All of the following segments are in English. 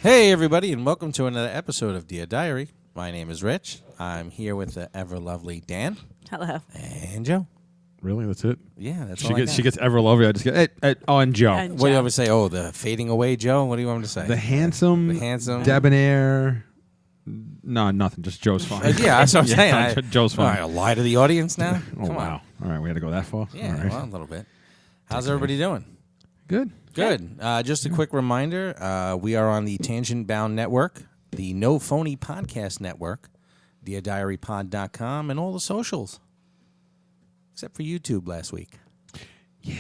Hey, everybody, and welcome to another episode of Dear Diary. My name is Rich. I'm here with the ever-lovely Dan. Hello. And Joe. Really? That's it? Yeah, that's She all I gets got. she gets ever lovely. I just get and Joe. And What do you Joe. want me to say? Oh, the fading away Joe? What do you want me to say? The handsome, debonair. No, nothing. Just Joe's fine. Yeah, that's what I'm saying. Joe's All fine. right, I'll lie to the audience now? Oh, Come wow. All right, we had to go that far? on. Yeah, All right. well, a little bit. How's everybody doing? Good. Good. Just a quick reminder, we are on the Tangent Bound Network, the No Phony Podcast Network, DearDiaryPod.com, and all the socials. Except for YouTube last week. Yeah.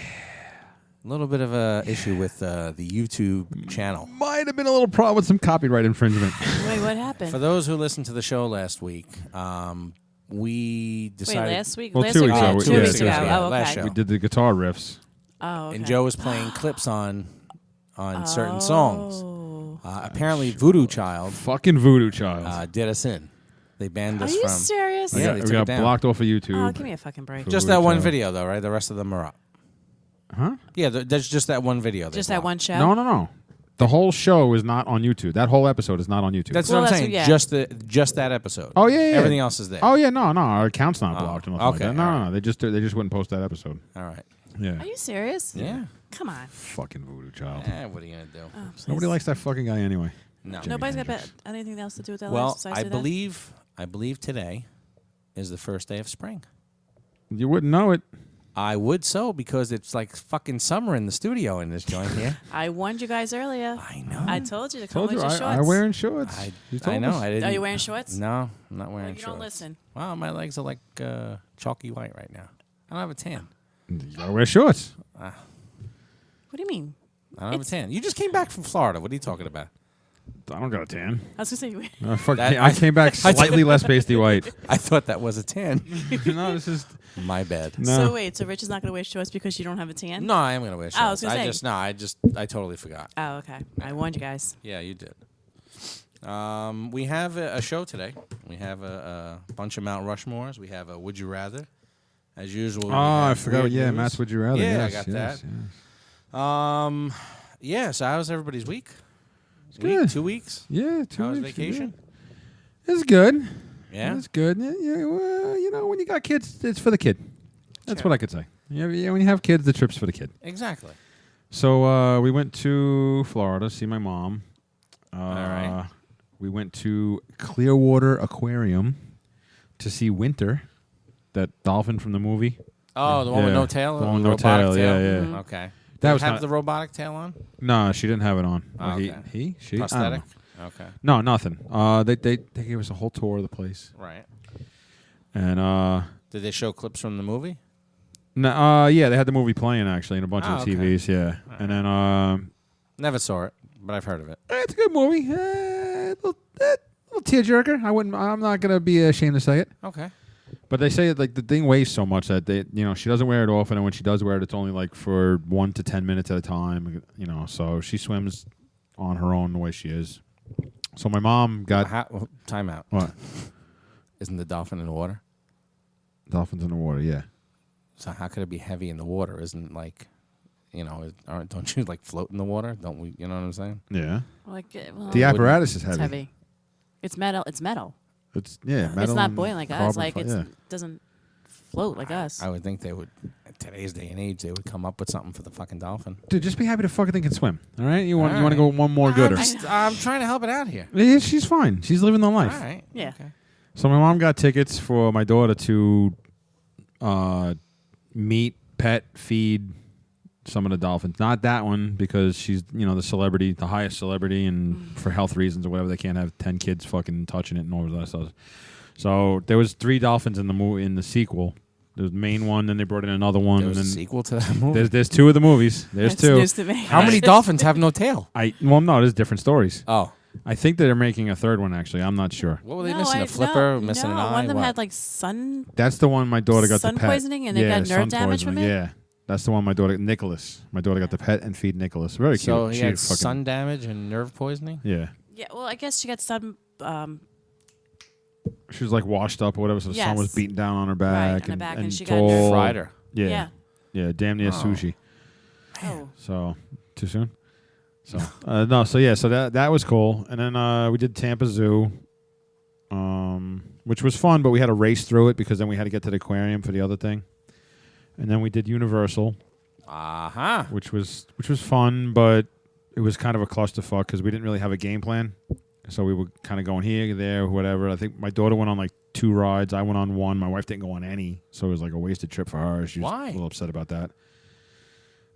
A little bit of a issue with the YouTube channel. Might have been a little problem with some copyright infringement. Wait, what happened? For those who listened to the show last week, we decided... Wait, last week? Well, last 2 week? weeks ago. 2 Yeah, weeks 2 ago. weeks ago. Oh, Last okay. show. We did the guitar riffs. Oh, okay. And Joe was playing clips on certain songs. Oh. Apparently, Voodoo Child Fucking voodoo child. did us in. They banned Are us you from... serious? Yeah, we they got, took we it got down. blocked off of YouTube. Oh, give me a fucking break. Just Voodoo that one Child. video, though, right? The rest of them are up. Huh? Yeah, there's just that one video. they Just that blocked. one show? No. The whole show is not on YouTube. That whole episode is not on YouTube. That's Well, what I'm that's saying. what- yeah. Just that episode. Oh, yeah. Everything else is there. Oh, yeah. No. Our account's not Oh, blocked. Or nothing okay, like that. all No. They just wouldn't post that episode. All right. Yeah. Are you serious? Yeah. Come on. Fucking voodoo child. What are you gonna do? Oh, please. Nobody likes that fucking guy anyway. No. Jimmy Nobody's got Hendrix. anything else to do with their Well, lives besides I do believe today is the first day of spring. You wouldn't know it. I would so because it's like fucking summer in the studio in this joint here. that? I warned you guys earlier. I know. I told you to come Told with you, your shorts. I'm wearing shorts. I You told know. us. I didn't. Are you wearing shorts? No, I'm not Well, wearing you shorts. don't listen. Wow, my legs are like chalky white right now. I don't have a tan. You gotta wear shorts. What do you mean? I don't have a tan. You just came back from Florida. What are you talking about? I don't got a tan. I was going to say, That- I came back slightly less pasty white. I thought that was a tan. No, this is My bad. no. so wait, so Rich is not going to wear shorts because you don't have a tan? No, I am gonna wear shorts. Oh, I was gonna say. I totally forgot. Oh, okay. I warned you guys. Yeah, you did. We have a show today. We have a bunch of Mount Rushmores. We have a Would You Rather, as usual. we Oh, I have forgot. weird Yeah, news. Matt's Would You Rather. Yeah, I yes, got yes, that. yes. Yeah. So how's everybody's week? good. 2 weeks. Yeah, 2 How was weeks. vacation? It's good. Yeah. It's good. Yeah, well, you know, when you got kids, it's for the kid. That's Sure. what I could say. Yeah, when you have kids, the trip's for the kid. Exactly. So we went to Florida to see my mom. All right. We went to Clearwater Aquarium to see Winter, that dolphin from the movie. Oh, the one with Yeah, no tail. the one with The no robotic tail, yeah, yeah. Mhm. Okay. That Did was it have not- the robotic tail on? No, she didn't have it on. Oh, Or okay. She? I don't Prosthetic. know. Okay. No, nothing. They gave us a whole tour of the place, Right. and Did they show clips from the movie? yeah, they had the movie playing actually in a bunch Oh, of okay. TVs. Yeah, and then Never saw it, but I've heard of it. it's a good movie. Little tearjerker. I'm not gonna be ashamed to say it. Okay. But they say like the thing weighs so much that she doesn't wear it often, and when she does wear it, it's only like for 1 to 10 minutes at a time. So she swims on her own the way she is. So my mom got Time out. what? Isn't the dolphin in the water? Dolphins in the water. Yeah. So how could it be heavy in the water? Isn't like, don't you like float in the water? Don't we? You know what I'm saying? Yeah. Well, The apparatus is it's heavy. heavy. It's metal. It's metal. It's metal. It's not and buoyant like us. carbon Like fi- it yeah. doesn't float like us. I would think they would. At today's day and age, they would come up with something for the fucking dolphin. Dude, just be happy the fucking thing can swim. All right. You want All to go one more gooder? I'm trying to help it out here. Yeah, she's fine. She's living the life. All right. Yeah. Okay. So my mom got tickets for my daughter to meet, pet, feed some of the dolphins. Not that one because she's the celebrity, the highest celebrity, and for health reasons or whatever, they can't have 10 kids fucking touching it and all that stuff. So there was 3 dolphins in the movie in the sequel. There's the main one, then they brought in another one, There was and a then sequel to that movie. there's 2 of the movies. There's That's 2. news to me. How many dolphins have no tail? No, there's different stories. Oh, I think they're making a 3rd one. Actually, I'm not sure. what were they missing? A flipper, missing an eye. One of them What? had like sun. That's the one my daughter got Sun the pet. poisoning and they yeah, got nerve sun damage from poisoning, it? Yeah, that's the one my daughter, Nicholas. My daughter got the pet and feed Nicholas. Very cute. So he She had fucking- sun damage and nerve poisoning. Yeah, Yeah, well, I guess she got sun. she was like washed up or whatever. So the sun was Yes. beating down on her back, on her back, and she got tall. nerve- Fried her. Yeah, yeah, damn near Oh. sushi. Oh, So too soon. So no, so yeah, so that was cool. And then we did Tampa Zoo, which was fun, but we had to race through it because then we had to get to the aquarium for the other thing. And then we did Universal, which was fun, but it was kind of a clusterfuck because we didn't really have a game plan. So we were kind of going here, there, whatever. I think my daughter went on like 2 rides. I went on 1. My wife didn't go on any, so it was like a wasted trip for her. She was Why? a little upset about that.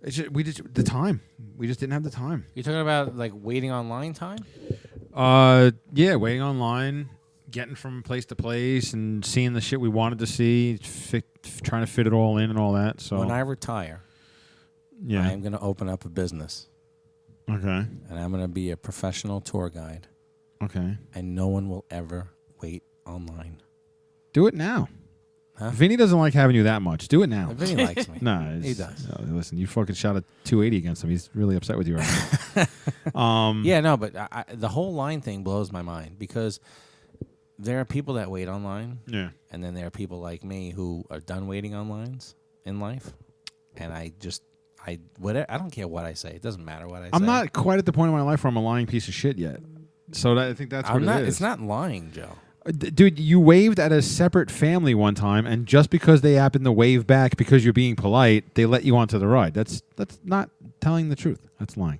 It's just, the time. We just didn't have the time. You're talking about like waiting online time? Yeah, waiting online, getting from place to place, and seeing the shit we wanted to see, trying to fit it all in and all that. So when I retire, yeah, I am going to open up a business. Okay. And I'm going to be a professional tour guide. Okay. And no one will ever wait online. Do it now. Huh? Vinny doesn't like having you that much. Do it now. Vinny likes me. No, he does. Listen, you fucking shot a 280 against him. He's really upset with you right now. Yeah, no, but the whole line thing blows my mind because there are people that wait online. Yeah. And then there are people like me who are done waiting online in life. And I don't care what I say. It doesn't matter what I say. I'm not quite at the point in my life where I'm a lying piece of shit yet. So I think that's what it is. It's not lying, Joe. Dude, you waved at a separate family one time, and just because they happen to wave back because you're being polite, they let you onto the ride. That's not telling the truth. That's lying.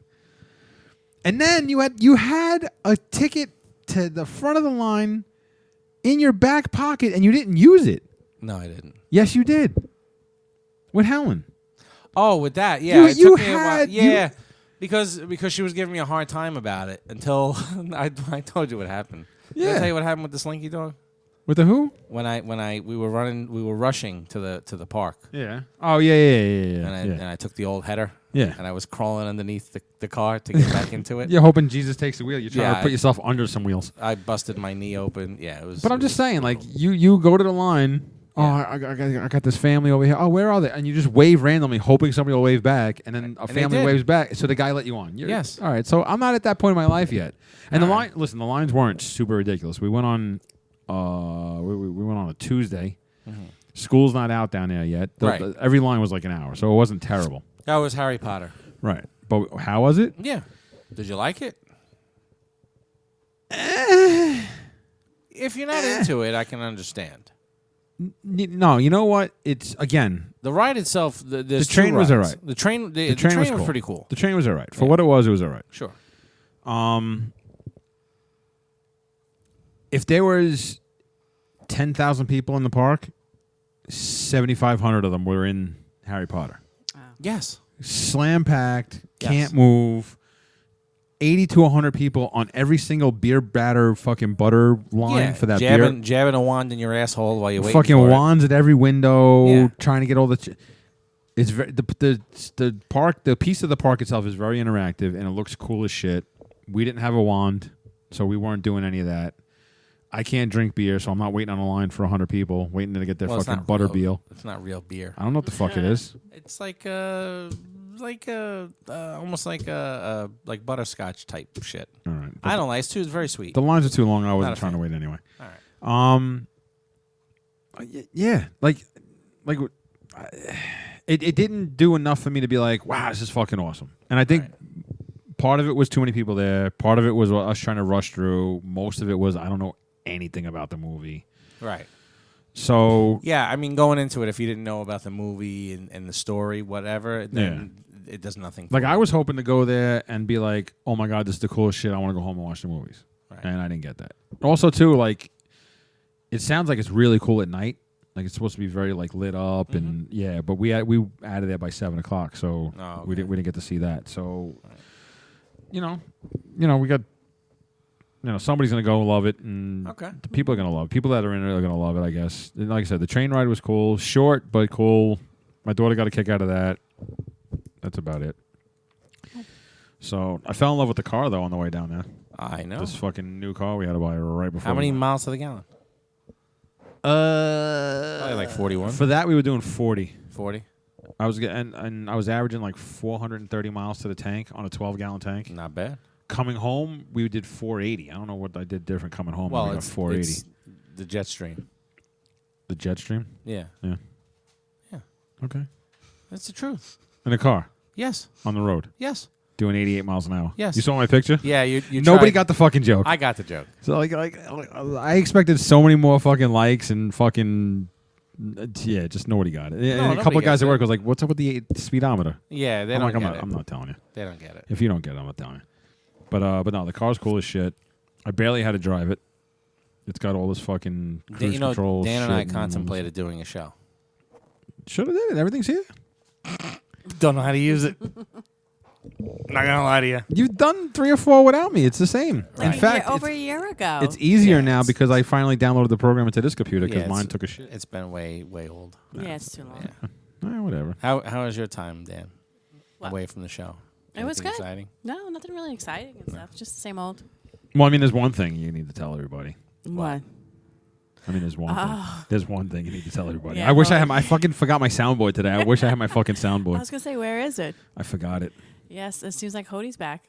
And then you had a ticket to the front of the line in your back pocket, and you didn't use it. No, I didn't. Yes, you did. With Helen. Oh, with that, yeah. You had because she was giving me a hard time about it until I told you what happened. Yeah. Did I tell you what happened with the Slinky dog? With the who? We were rushing to the park. Yeah. Oh yeah. And I took the old header. Yeah. And I was crawling underneath the car to get back into it. You're hoping Jesus takes the wheel. You're trying to put yourself under some wheels. I busted my knee open. Yeah, it was. But I'm just saying, like you go to the line. Yeah. Oh, I got this family over here. Oh, where are they? And you just wave randomly, hoping somebody will wave back, and then a family waves back, so the guy let you on. Yes. All right. So I'm not at that point in my life yet. And the lines weren't super ridiculous. We went on, we went on a Tuesday. Mm-hmm. School's not out down there yet. Every line was like an hour, so it wasn't terrible. That was Harry Potter. Right. But how was it? Yeah. Did you like it? If you're not into it, I can understand. No, you know what? It's again the ride itself. The train was all right. The train was cool. pretty cool. The train was all right for what it was. It was all right. Sure. If there was 10,000 people in the park, 7,500 of them were in Harry Potter. Wow. Yes. Slam packed. Can't move. 80 to 100 people on every single beer batter fucking butter line for that beer. Jabbing a wand in your asshole while you wait. Fucking wands at every window, trying to get all the. It's very, the park. The piece of the park itself is very interactive and it looks cool as shit. We didn't have a wand, so we weren't doing any of that. I can't drink beer, so I'm not waiting on a line for 100 people waiting to get their fucking butter beer. It's not real beer. I don't know what the fuck it is. It's like almost like butterscotch type shit. All right. I don't like it. It's very sweet. The lines are too long. I wasn't trying to wait anyway. All right. Yeah. It didn't do enough for me to be like, wow, this is fucking awesome. And I think part of it was too many people there. Part of it was us trying to rush through. Most of it was I don't know anything about the movie. Right. So yeah, I mean, going into it, if you didn't know about the movie and the story, whatever, then it does nothing. Like I was hoping to go there and be like, oh my god, this is the coolest shit. I want to go home and watch the movies, and I didn't get that. Also, too, like it sounds like it's really cool at night. Like it's supposed to be very like lit up and but we out of there by 7:00, so we didn't get to see that. So you know, we got. Somebody's going to go love it, and the people are going to love it. People that are in it are going to love it, I guess. And like I said, the train ride was cool. Short, but cool. My daughter got a kick out of that. That's about it. So I fell in love with the car, though, on the way down there. I know. This fucking new car we had to buy right before. How many miles to the gallon? Probably like 41. For that, we were doing 40. 40? I was and I was averaging like 430 miles to the tank on a 12-gallon tank. Not bad. Coming home, we did 480. I don't know what I did different coming home. Well, it's 480. It's the Jetstream. The Jetstream? Yeah. Yeah. Yeah. Okay. That's the truth. In a car? Yes. On the road? Yes. doing 88 miles an hour. Yes. You saw my picture? Yeah, you Nobody tried- got the fucking joke. I got the joke. So like I expected so many more fucking likes and fucking just nobody got it. And a nobody couple of guys gets at it. work was like, "What's up with the speedometer?" Yeah, they I'm don't like, get it. I'm not telling you. They don't get it. If you don't get it, I'm not telling you. But no, the car's cool as shit. I barely had to drive it. It's got all this fucking cruise control. Dan and shit I contemplated doing a show. Should have did it. Everything's here. Don't know how to use it. Not gonna lie to you. You've done 3 or 4 without me. It's the same. Right. In fact, over a year ago. it's easier Yeah, now it's- because I finally downloaded the program into this computer because Yeah, mine it's- took a shit. It's been way old. Yeah, it's too long. Yeah. Whatever. How was your time, Dan? What? Away from the show. It was Anything good. Exciting? No, nothing really exciting and stuff. Just the same old. Well, I mean, there's one thing you need to tell everybody. What? I mean, there's one thing. There's one thing you need to tell everybody. Yeah, I wish I well- had. I fucking forgot my soundboard today. I wish I had my fucking I soundboard. was gonna say, where is it? I forgot it. Yes, it seems like Hody's back.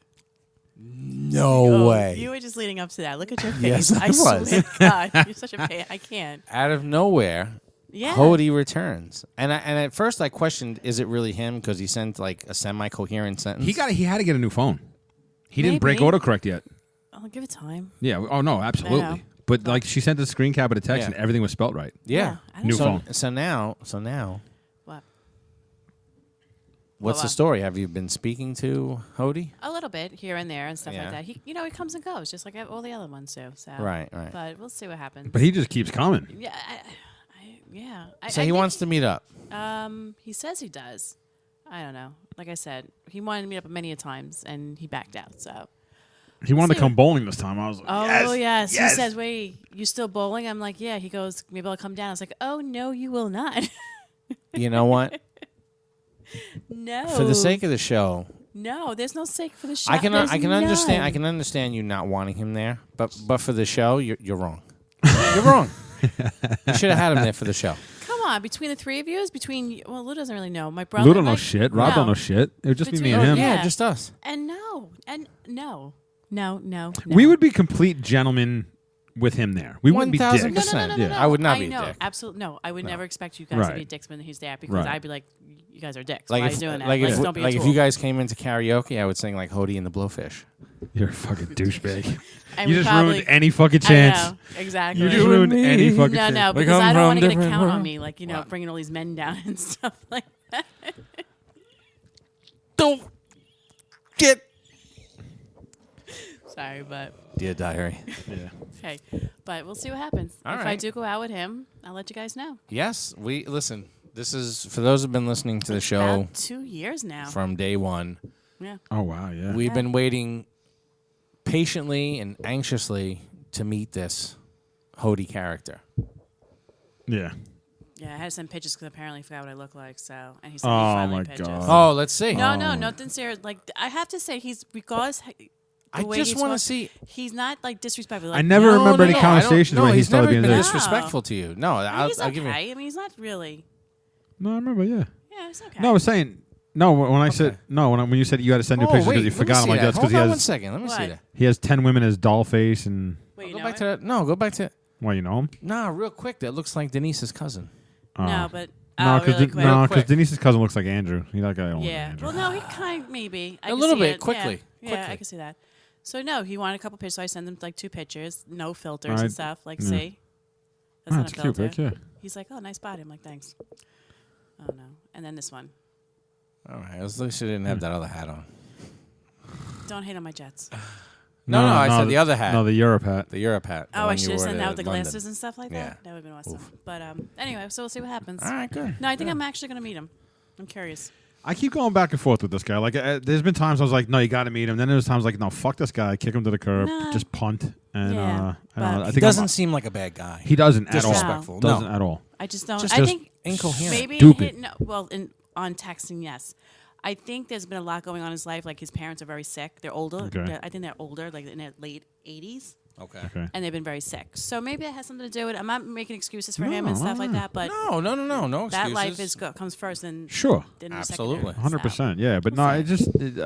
No way. You were just leading up to that. Look at your face. Yes, I was. swear to God, you're such a pain. I can't. Out of nowhere, Yeah. Hody returns, and at first I questioned, is it really him? Because he sent like a semi-coherent sentence. He had to get a new phone. He didn't break Maybe. autocorrect yet. I'll give it time. Yeah. Oh no, absolutely. But like she sent the screen cap of the text Yeah. and everything was spelt right. Yeah. I don't New so, phone. So now, What? what's the What? story? Have you been speaking to Hody? A little bit here and there and stuff Yeah. like that. He comes and goes just like all the other ones do. So Right. But we'll see what happens. But he just keeps coming. Yeah. I So I he think wants to meet up. He says he does. I don't know. Like I said, he wanted to meet up many a times and he backed out. So. He wanted to See. come bowling this time. I was like, Oh yes. yes. He says, "Wait, you still bowling?" I'm like, "Yeah." He goes, "Maybe I'll come down." I was like, "Oh no, you will not." You know what? No. For the sake of the show, No, there's no sake for the show. I can There's understand. none. I can understand you not wanting him there, but for the show, you're wrong. You're wrong. You should have had him there for the show. Come on, between the three of you, well, Lou doesn't really know. My brother. Lou don't know my- shit. Rob no. don't know shit. It would just be me and Between- him. Yeah. Yeah, just us. And no. We would be complete gentlemen with him there. We wouldn't be 1000%. dicks. No. Yeah. I would not be a know, dick. absolutely no. I would No. never expect you guys to Right. be dicks when he's there because Right. I'd be like, you guys are dicks. Like Why if, are you doing that? like, if, don't be a like if tool. you guys came into karaoke, I would sing like Hody and the Blowfish. You're a fucking douchebag. And You we just probably- ruined any fucking I chance. know, exactly. You just ruined any fucking no, chance. no, Like, because I'm I don't from want to get a different count on world. me, like What? bringing all these men down and stuff like that. Don't get. Sorry, but Dear diary. Yeah. hey, but we'll see what happens. All if I right. do go out with him, I'll let you guys know. Yes, we listen. This is for those who've been listening to the show About 2 years now. from day one. Yeah. Oh wow. Yeah. We've been waiting patiently and anxiously to meet this Hody character. Yeah. Yeah, I had to send pictures because apparently he forgot what I look like. So, and he sent Oh, me finally my pictures. God. Oh, let's see. No, Oh. nothing serious. Like I have to say, he's because I just want to see. He's not like disrespectful. Like, I never no, remember any no, I don't- conversations no, where he he's started never being been there. disrespectful to you. No, I'll he's give okay. you. I mean, he's not really. No, I remember. Yeah. Yeah, it's okay. No, I was saying. No, when I said no, when you said you had to send new pictures because you forgot, I'm like that's because Hold on 1 second. Let me see What? that. he has 10 women as doll face and. Wait, you Go know back it? to that. No, go back to. Well, you know him. Nah, real quick. That looks like Denise's cousin. No, but No, really quick. because Quick. Denise's cousin looks like Andrew. He that guy. Yeah. Andrew. Well, no, he kind of maybe. I A can little see bit, it. quickly, Yeah, quickly. I can see that. So no, he wanted a couple pictures. So I sent him like 2 pictures, no filters Alright. and stuff. Like, Yeah. see, Oh, that's it's not a a cute filter. pic, yeah. He's like, oh, nice body. I'm like, thanks. Oh no. And then this one. All right. At least she didn't have that other hat on. Don't hate on my Jets. No, I said the other hat. No, the Europe hat. The Europe hat. the Oh, I one you should have wore sent to out with the London. glasses and stuff like Yeah. that. That would have been awesome. But anyway, so we'll see what happens. All right, good. No, I think I'm actually going to meet him. I'm curious. I keep going back and forth with this guy. Like, there's been times I was like, no, you got to meet him. Then there's times like, no, fuck this guy. Kick him to the curb. Nah. Just punt. And Yeah, I don't know. but- I He think doesn't seem like a bad guy. He doesn't at all. Disrespectful. Doesn't No. at all. I just don't. Just I think incoherent. maybe Stupid. on texting, yes. I think there's been a lot going on in his life. Like his parents are very sick. They're older. Okay. I think they're older, like in their late 80s, Okay. Okay. and they've been very sick. So maybe it has something to do with it. I'm not making excuses for him No, and stuff like no. that, but No excuses. that life comes first and Sure. then Absolutely. 100%. Yeah. But no, I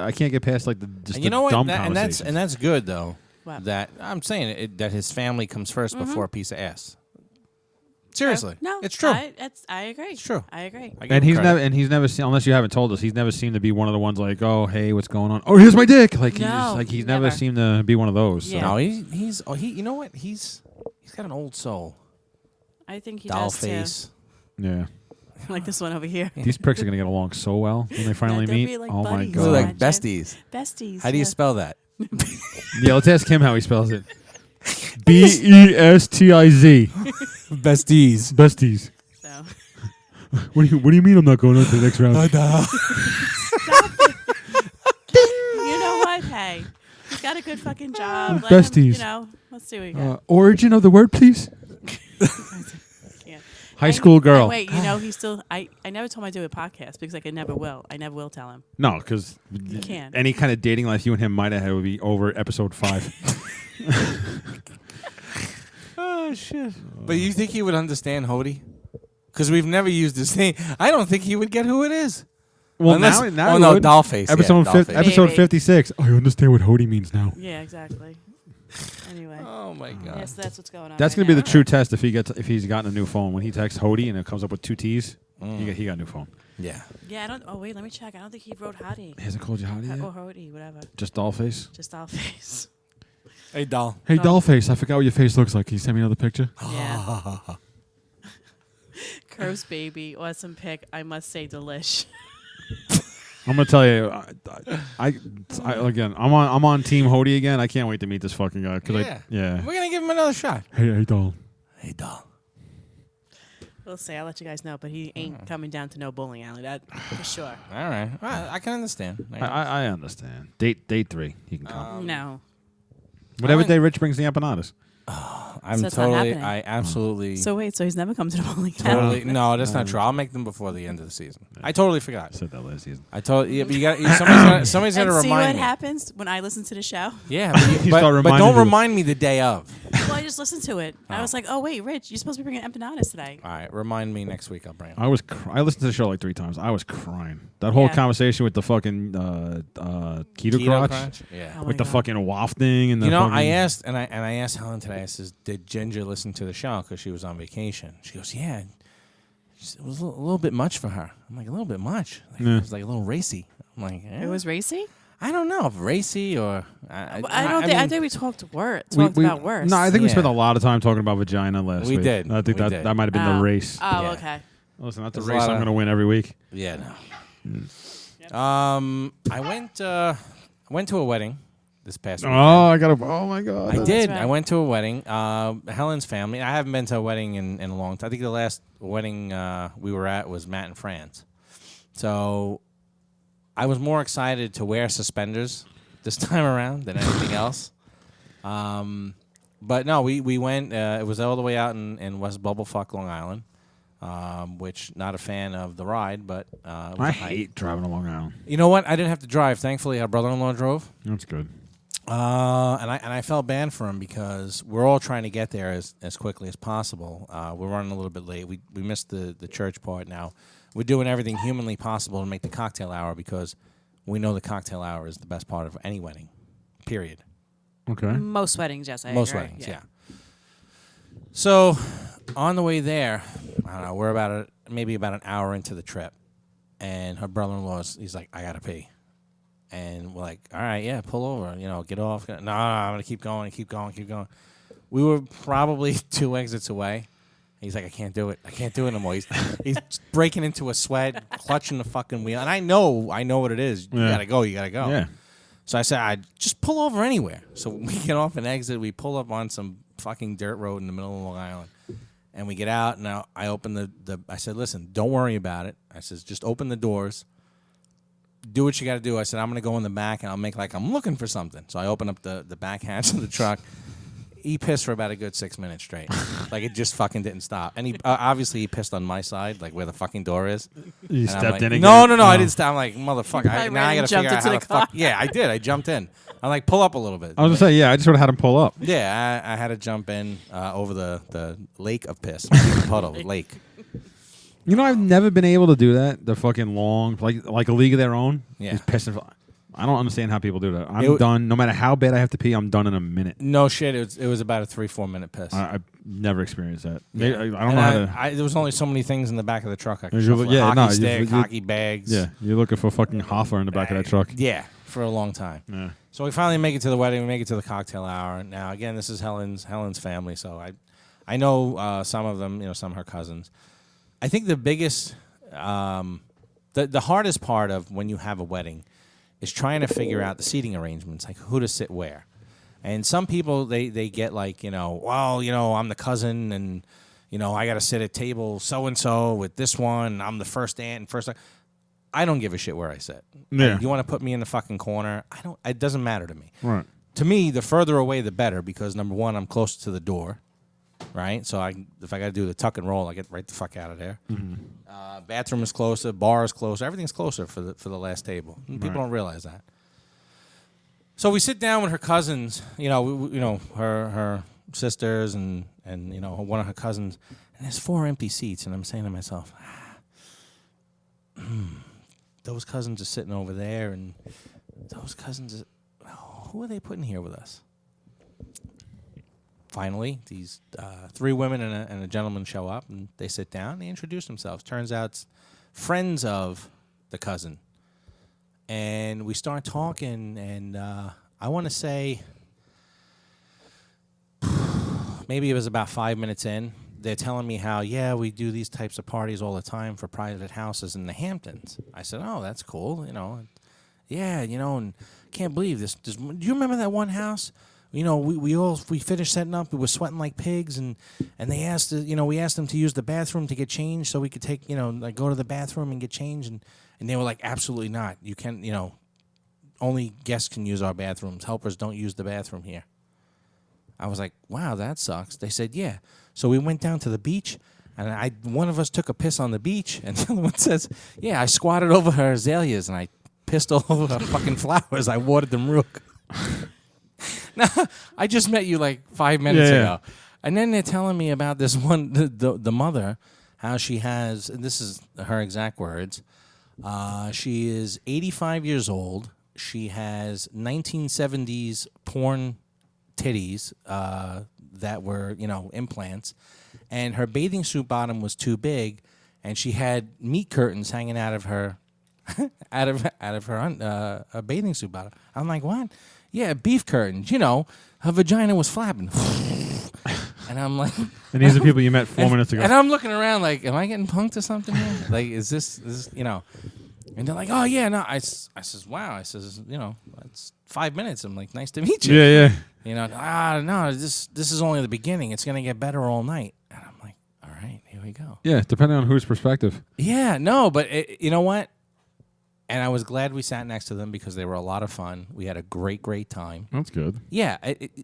I can't get past like the just And you the know what? dumb And that's conversations. good though. What? That I'm saying that his family comes 1st before a piece of ass. Seriously. No, It's true. I agree. It's true. I agree. I give And him he's credit. never, seen, unless you haven't told us, he's never seemed to be one of the ones like, oh, hey, what's going on? Oh, here's my dick. Like No, he's never never. seemed to be one of those. So. Yeah. No, he's you know what? He's got an old soul. I think he Doll does face. Yeah. too. Like this one over here. These pricks are gonna get along so well when they finally they'll meet. be like Oh my buddies. They're god. like Imagine. besties. Besties. How do you yeah. spell that? Yeah, let's ask him how he spells it. BESTIZ. Besties. Besties. So. What do you mean I'm not going on to the next round? You know what? Hey, he's got a good fucking job. Let him, Besties. let's see what we got. Origin of the word, please. Yeah. High school girl. Wait, he's still. I never told him I do a podcast because like I never will. I never will tell him. No, because can't. any kind of dating life you and him might have had would be over episode 5. Oh shit! But you think he would understand Hody? Because we've never used his name. I don't think he would get who it is. Well, Unless, now oh he no, would. Dollface. Episode yeah, fif- Dollface. episode Maybe. 56. I understand what Hody means now. Yeah, exactly. Anyway, Oh my god! yes, that's what's going on. That's right gonna be now. the true test if he's gotten a new phone. When he texts Hody and it comes up with 2 T's, he got a new phone. Yeah. Yeah, I don't. Oh wait, let me check. I don't think he wrote Hottie He hasn't called you Hody or yet? Hody, whatever. Just Dollface. Just all face. Hey, doll. Hey, Oh. Dollface, I forgot what your face looks like. Can you send me another picture? Yeah. Curves baby, awesome pick. I must say, delish. I'm gonna tell you, I again, I'm on Team Hody again. I can't wait to meet this fucking guy. Yeah. We're gonna give him another shot. Hey, doll. Hey, doll. We'll say. I'll let you guys know, but he ain't coming down to no bowling alley. That for sure. All right. Well, I can understand. I understand. Date 3, he can come. No. Whatever I- day Rich brings the empanadas. I'm So it's not totally. happening. I absolutely. So wait, so he's never come to the bowling alley. Totally. No, that's not true. I'll make them before the end of the season. I totally forgot. I said that last season. I told you. But you got somebody's And gonna see what remind me. happens when I listen to the show. Yeah, but, You but, start but reminding don't you. remind me the day of. Well, I just listened to it. I was like, oh wait, Rich, you're supposed to be bringing empanadas today. All right, remind me next week. I'll bring 'em. I listened to the show like 3 times. I was crying. That whole Yeah. conversation with the fucking keto crotch, Yeah. Oh my with the God. fucking wafting and the You know, fucking, I asked and I asked Helen today. I says, "Did Ginger listen to the show because she was on vacation?" She goes, "Yeah." It was a little bit much for her. I'm like, a little bit much. Like, Yeah. It was like a little racy. I'm like, It was racy. I don't know if racy or I don't think. I mean, think we talked We- about worse. No, I think we Yeah. spent a lot of time talking about vagina last We week. did. I think We that did. that might have been Oh. the race. Oh, Yeah. okay. Listen, that's a There's a race lot I'm of- going to win every week. Yeah, no. I went to a wedding this past weekend. Oh my god. I did. right. I went to a wedding. Helen's family. I haven't been to a wedding in a long time. I think the last wedding we were at was Matt and Fran's. So I was more excited to wear suspenders this time around than anything else. But no, we went. It was all the way out in West Bubblefuck, Long Island. Which not a fan of the ride, but it was I a hike. hate driving to Long Island. You know what? I didn't have to drive. Thankfully, our brother-in-law drove. That's good. And I felt bad for him because we're all trying to get there as quickly as possible. We're running a little bit late. We missed the church part now. We're doing everything humanly possible to make the cocktail hour because we know the cocktail hour is the best part of any wedding, period. Okay. Most weddings, yes, I Most agree. weddings, yeah. So on the way there, I don't know, we're maybe about an hour into the trip, and her brother-in-law's, he's like, I gotta pee. And we're like, all right, yeah, pull over, get off. No, I'm going to keep going. We were probably 2 exits away. He's like, I can't do it no more. He's breaking into a sweat, clutching the fucking wheel. And I know what it is. You Yeah. gotta go. Yeah. So I said, I just pull over anywhere. So we get off an exit. We pull up on some fucking dirt road in the middle of Long Island. And we get out. Now I open I said, listen, don't worry about it. I says, just open the doors. Do what you got to do. I said, I'm going to go in the back, and I'll make like I'm looking for something. So I open up the back hatch of the truck. He pissed for about a good 6 minutes straight. Like, it just fucking didn't stop. And he obviously he pissed on my side, like where the fucking door is. You And I'm stepped like, in again? No, I didn't stop. I'm like, motherfucker. probably Now I ran got and to figure jumped out how into to the car. fuck. Yeah, I did. I jumped in. I'm like, pull up a little bit. I was going to say, yeah, I just would have had him pull up. Yeah, I had to jump in over the lake of piss. Puddle, lake. You know, I've never been able to do that. The fucking long, like a league of their own. Yeah. Just pissing. I don't understand how people do that. It I'm w- done. No matter how bad I have to pee, I'm done in a minute. No shit. It was about a 3-4 minute piss. never experienced that. Yeah. I don't know how to. There was only so many things in the back of the truck. I could You're- shuffle. yeah, Hockey no, stick, you- hockey bags. Yeah, you're looking for fucking Hoffer in the back of that truck. Yeah, for a long time. Yeah. So we finally make it to the wedding. We make it to the cocktail hour. Now, again, this is Helen's family, so I know some of them. Some of her cousins. I think the biggest, the hardest part of when you have a wedding is trying to figure out the seating arrangements, like who to sit where. And some people they get like I'm the cousin and I got to sit at table so and so with this one. And I'm the first aunt and first. I don't give a shit where I sit. Yeah. You want to put me in the fucking corner? I don't. It doesn't matter to me. Right. To me, the further away the better because number one, I'm closer to the door, right? So if I got to do the tuck and roll, I get right the fuck out of there. Mm-hmm. Bathroom is closer, bar is closer, everything's closer for the last table. And people Right. don't realize that. So we sit down with her cousins, her sisters and one of her cousins, and there's 4 empty seats, and I'm saying to myself, those cousins are sitting over there, and those cousins, who are they putting here with us? Finally, these 3 women and a gentleman show up, and they sit down. They introduce themselves. Turns out it's friends of the cousin. And we start talking, and I want to say maybe it was about 5 minutes in. They're telling me how, we do these types of parties all the time for private houses in the Hamptons. I said, oh, that's cool, Yeah, and can't believe this. Do you remember that one house? We finished setting up. We were sweating like pigs, and they asked, we asked them to use the bathroom to get changed so we could take, go to the bathroom and get changed, and they were like, absolutely not. You can't, only guests can use our bathrooms. Helpers don't use the bathroom here. I was like, wow, that sucks. They said, yeah. So we went down to the beach, and one of us took a piss on the beach, and the other one says, yeah, I squatted over her azaleas, and I pissed all over her fucking flowers. I watered them real good. Now, I just met you like 5 minutes ago. And then they're telling me about this one, the mother, how she has, and this is her exact words, she is 85 years old. She has 1970s porn titties that were, implants. And her bathing suit bottom was too big, and she had meat curtains hanging out of her out of her bathing suit bottom. I'm like, what? Yeah, beef curtains. Her vagina was flapping. And I'm like... And these are people you met 4 minutes ago. And I'm looking around like, am I getting punked or something here? Like, is this, And they're like, oh, yeah, no. I says, wow. I says, it's 5 minutes. I'm like, nice to meet you. Yeah. No, this is only the beginning. It's going to get better all night. And I'm like, all right, here we go. Yeah, depending on whose perspective. Yeah, no, but you know what? And I was glad we sat next to them because they were a lot of fun. We had a great, great time. That's good. Yeah,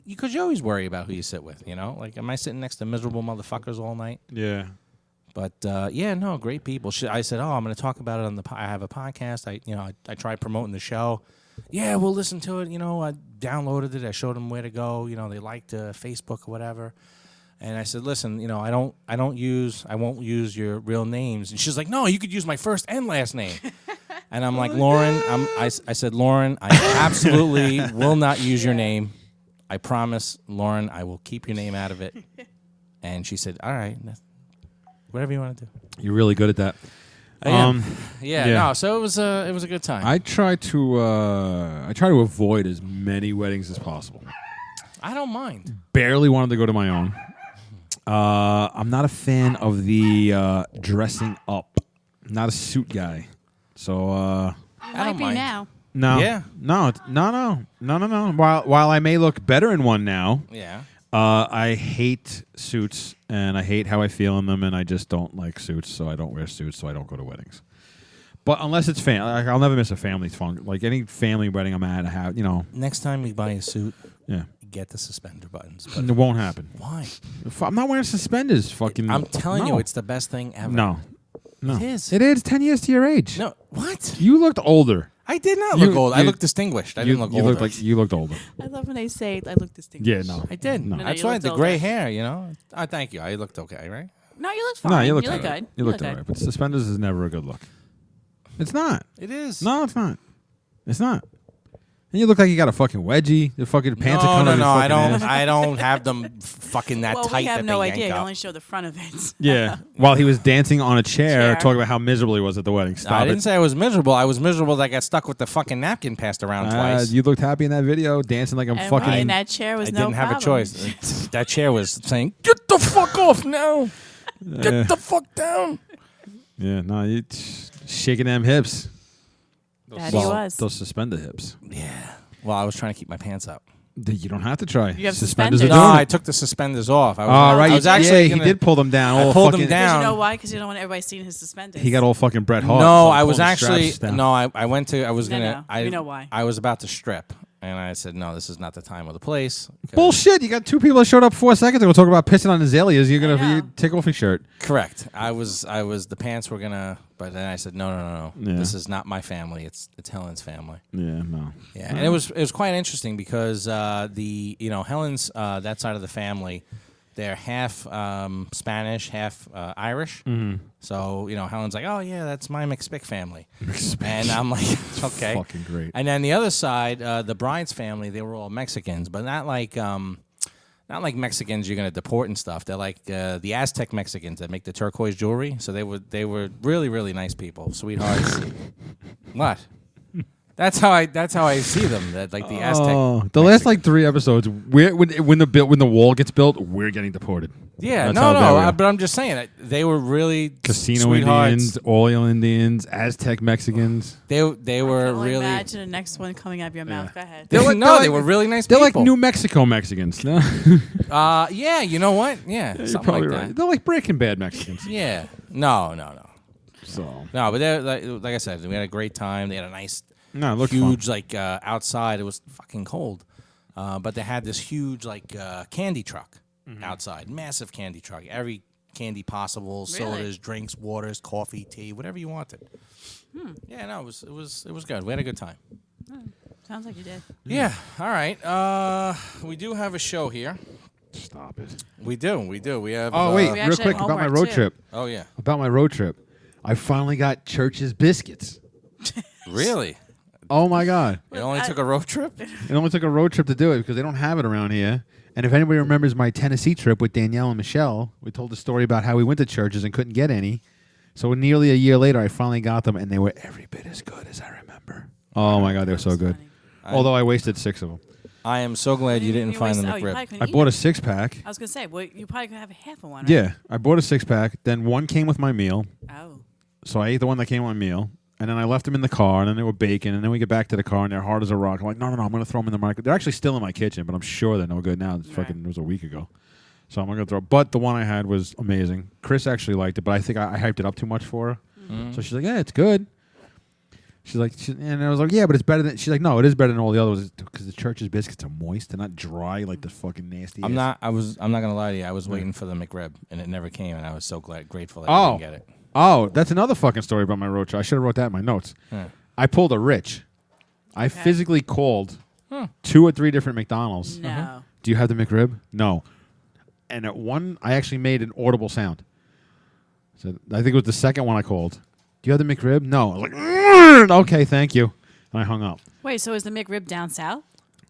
because you always worry about who you sit with, Like, am I sitting next to miserable motherfuckers all night? Yeah. But, great people. I said, I'm going to talk about it on I have a podcast. I tried promoting the show. Yeah, we'll listen to it. I downloaded it. I showed them where to go. They liked Facebook or whatever. And I said, listen, I won't use your real names. And she's like, no, you could use my first and last name. And I'm like, Lauren, I said, Lauren, I absolutely will not use your name. I promise, Lauren, I will keep your name out of it. And she said, all right, whatever you want to do. You're really good at that. No, so it was a good time. I try to avoid as many weddings as possible. I don't mind. Barely wanted to go to my own. I'm not a fan of the dressing up. I'm not a suit guy. So I don't might be mind. now. no, Yeah. no. While I may look better in one now, Yeah. I hate suits and I hate how I feel in them, and I just don't like suits, so I don't wear suits, so I don't go to weddings. But unless it's I'll never miss a family fun. Like any family wedding I'm at, I have Next time you buy a suit, yeah. get the suspender buttons. It won't happen. Why? I'm not wearing suspenders. Fucking. I'm telling no. you, it's the best thing ever. No. It is. It is 10 years to your age. No, what? You looked older. I did not look old. I looked distinguished. I didn't look older. You looked older. I love when they say I look distinguished. Yeah, no. I did. No. That's you why I had looked the older. gray hair, Thank you. I looked okay, right? No, you look fine. No, you looked look alright. good. You looked good. alright. But suspenders is never a good look. It's not. It is. No, it's not. It's not. And you look like you got a fucking wedgie. Your fucking pants are coming No, out I of your don't. fucking ass. I don't have them fucking that Well, tight we have that no they idea. yank You up. only show the front of it. Yeah. While he was dancing on a chair, Chair. talking about how miserable he was at the wedding. Stop I it. didn't say I was miserable. I was miserable that I got stuck with the fucking napkin passed around twice. You looked happy in that video, dancing like I'm And fucking. in that chair was I no didn't have a problem. choice. That chair was saying, "Get the fuck off now! Get the fuck down!" Yeah, no, you shaking them hips. That he was. Those suspender hips. Yeah. Well, I was trying to keep my pants up. You don't have to try. You have are suspenders. doing No, I it. took the suspenders off. I was, Oh, right. I was you- actually yeah, gonna, he did pull them down. I all pulled them fucking- down. Because you know why? Because you don't want everybody seeing his suspenders. He got all fucking Bret Hart. No, so I was pulled the actually straps down. no. I went to. I was No, gonna. no, we know why. I was about to strip, and I said, "No, this is not the time or the place." 'Cause- Bullshit! You got two people that showed up 4 seconds ago talking about pissing on azaleas. You're I gonna know. take off your shirt. Correct. I was. The pants were gonna. But then I said, "No. Yeah. This is not my family. It's Helen's family." Yeah, no. Yeah, and it was quite interesting because Helen's that side of the family, they're half Spanish, half Irish. Mm-hmm. So Helen's like, "Oh yeah, that's my McSpick family," and I'm like, "Okay." Fucking great. And then the other side, the bride's family, they were all Mexicans, but not like Mexicans you're gonna deport and stuff. They're like the Aztec Mexicans that make the turquoise jewelry. So they were really really nice people, sweethearts. What? That's how I see them. That like the Aztec. Oh, the last like 3 episodes, when the wall gets built, we're getting deported. Yeah, That's how bad we are. but I'm just saying that they were really Casino sweethearts. Indians, oil Indians, Aztec Mexicans. They were I can only really. imagine the next one coming out of your mouth. Go ahead. They're like- No, they're they like- were really nice They're people. like New Mexico Mexicans. No? Yeah, you know what? Yeah, You're something probably like right. that. They're like Breaking Bad Mexicans. Yeah, no. So No, but they're, like I said, we had a great time. They had a nice, no, it looked huge, outside. It was fucking cold, but they had this huge, candy truck outside, massive candy truck. Every candy possible, sodas, drinks, waters, coffee, tea, whatever you wanted. Yeah, no, it was good. We had a good time. Sounds like you did. Yeah. All right. We do have a show here. Stop it. We do. We have. Oh wait, We real actually quick have about my homework, road too. trip. Oh yeah. About my road trip, I finally got Church's biscuits. Really? Oh my god! It only took a road trip. It only took a road trip to do it because they don't have it around here. And if anybody remembers my Tennessee trip with Danielle and Michelle, we told the story about how we went to Church's and couldn't get any. So nearly a year later, I finally got them, and they were every bit as good as I remember. Oh my god, they were so That's good. funny. Although I wasted 6 of them. I am so glad you didn't find the waste- you McRib. probably couldn't I eat bought a it. 6-pack. I was gonna say, well, you probably could have half of one. Right? Yeah, I bought a 6-pack. Then one came with my meal, Oh. so I ate the one that came with my meal. And then I left them in the car, and then they were baking. And then we get back to the car, and they're hard as a rock. I'm like, no, I'm going to throw them in the microwave. They're actually still in my kitchen, but I'm sure they're no good now. It's Right. fucking, it was a week ago. So I'm going to throw. But the one I had was amazing. Chris actually liked it, but I think I hyped it up too much for her. So she's like, yeah, it's good. She's like, and I was like, yeah, but it's better than. She's like, no, it is better than all the other ones because the Church's biscuits are moist. They're not dry like the fucking nasty. I'm not gonna lie to you. I was waiting for the McRib, and it never came, and I was so grateful that I didn't get it. Oh, that's another fucking story about my road trip. I should have wrote that in my notes. Yeah. I pulled a Rich. I physically called 2 or 3 different McDonald's. No. Do you have the McRib? No. And at one, I actually made an audible sound. So I think it was the second one I called. Do you have the McRib? No. I was like, okay, thank you. And I hung up. Wait, so is the McRib down south?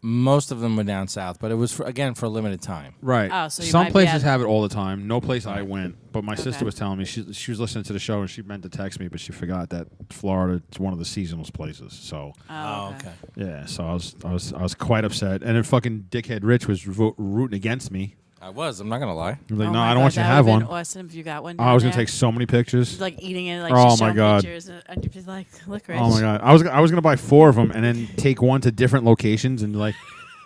Most of them were down south, but it was for a limited time. Right. Oh, so you some might be places at- have it all the time. No place I went. But my Okay. sister was telling me she was listening to the show and she meant to text me, but she forgot that Florida is one of the seasonal places. So Oh, okay. yeah, so I was quite upset. And then fucking dickhead Rich was rooting against me. I was. I'm not gonna lie. He was like, Oh no, my I don't God, want you to that have would've one. been awesome if you got one. I was down gonna there. take so many pictures. Like eating it, like Oh she's my showing God. pictures, and you're just like, look, Rich. Oh my god, I was gonna buy 4 of them and then take one to different locations and like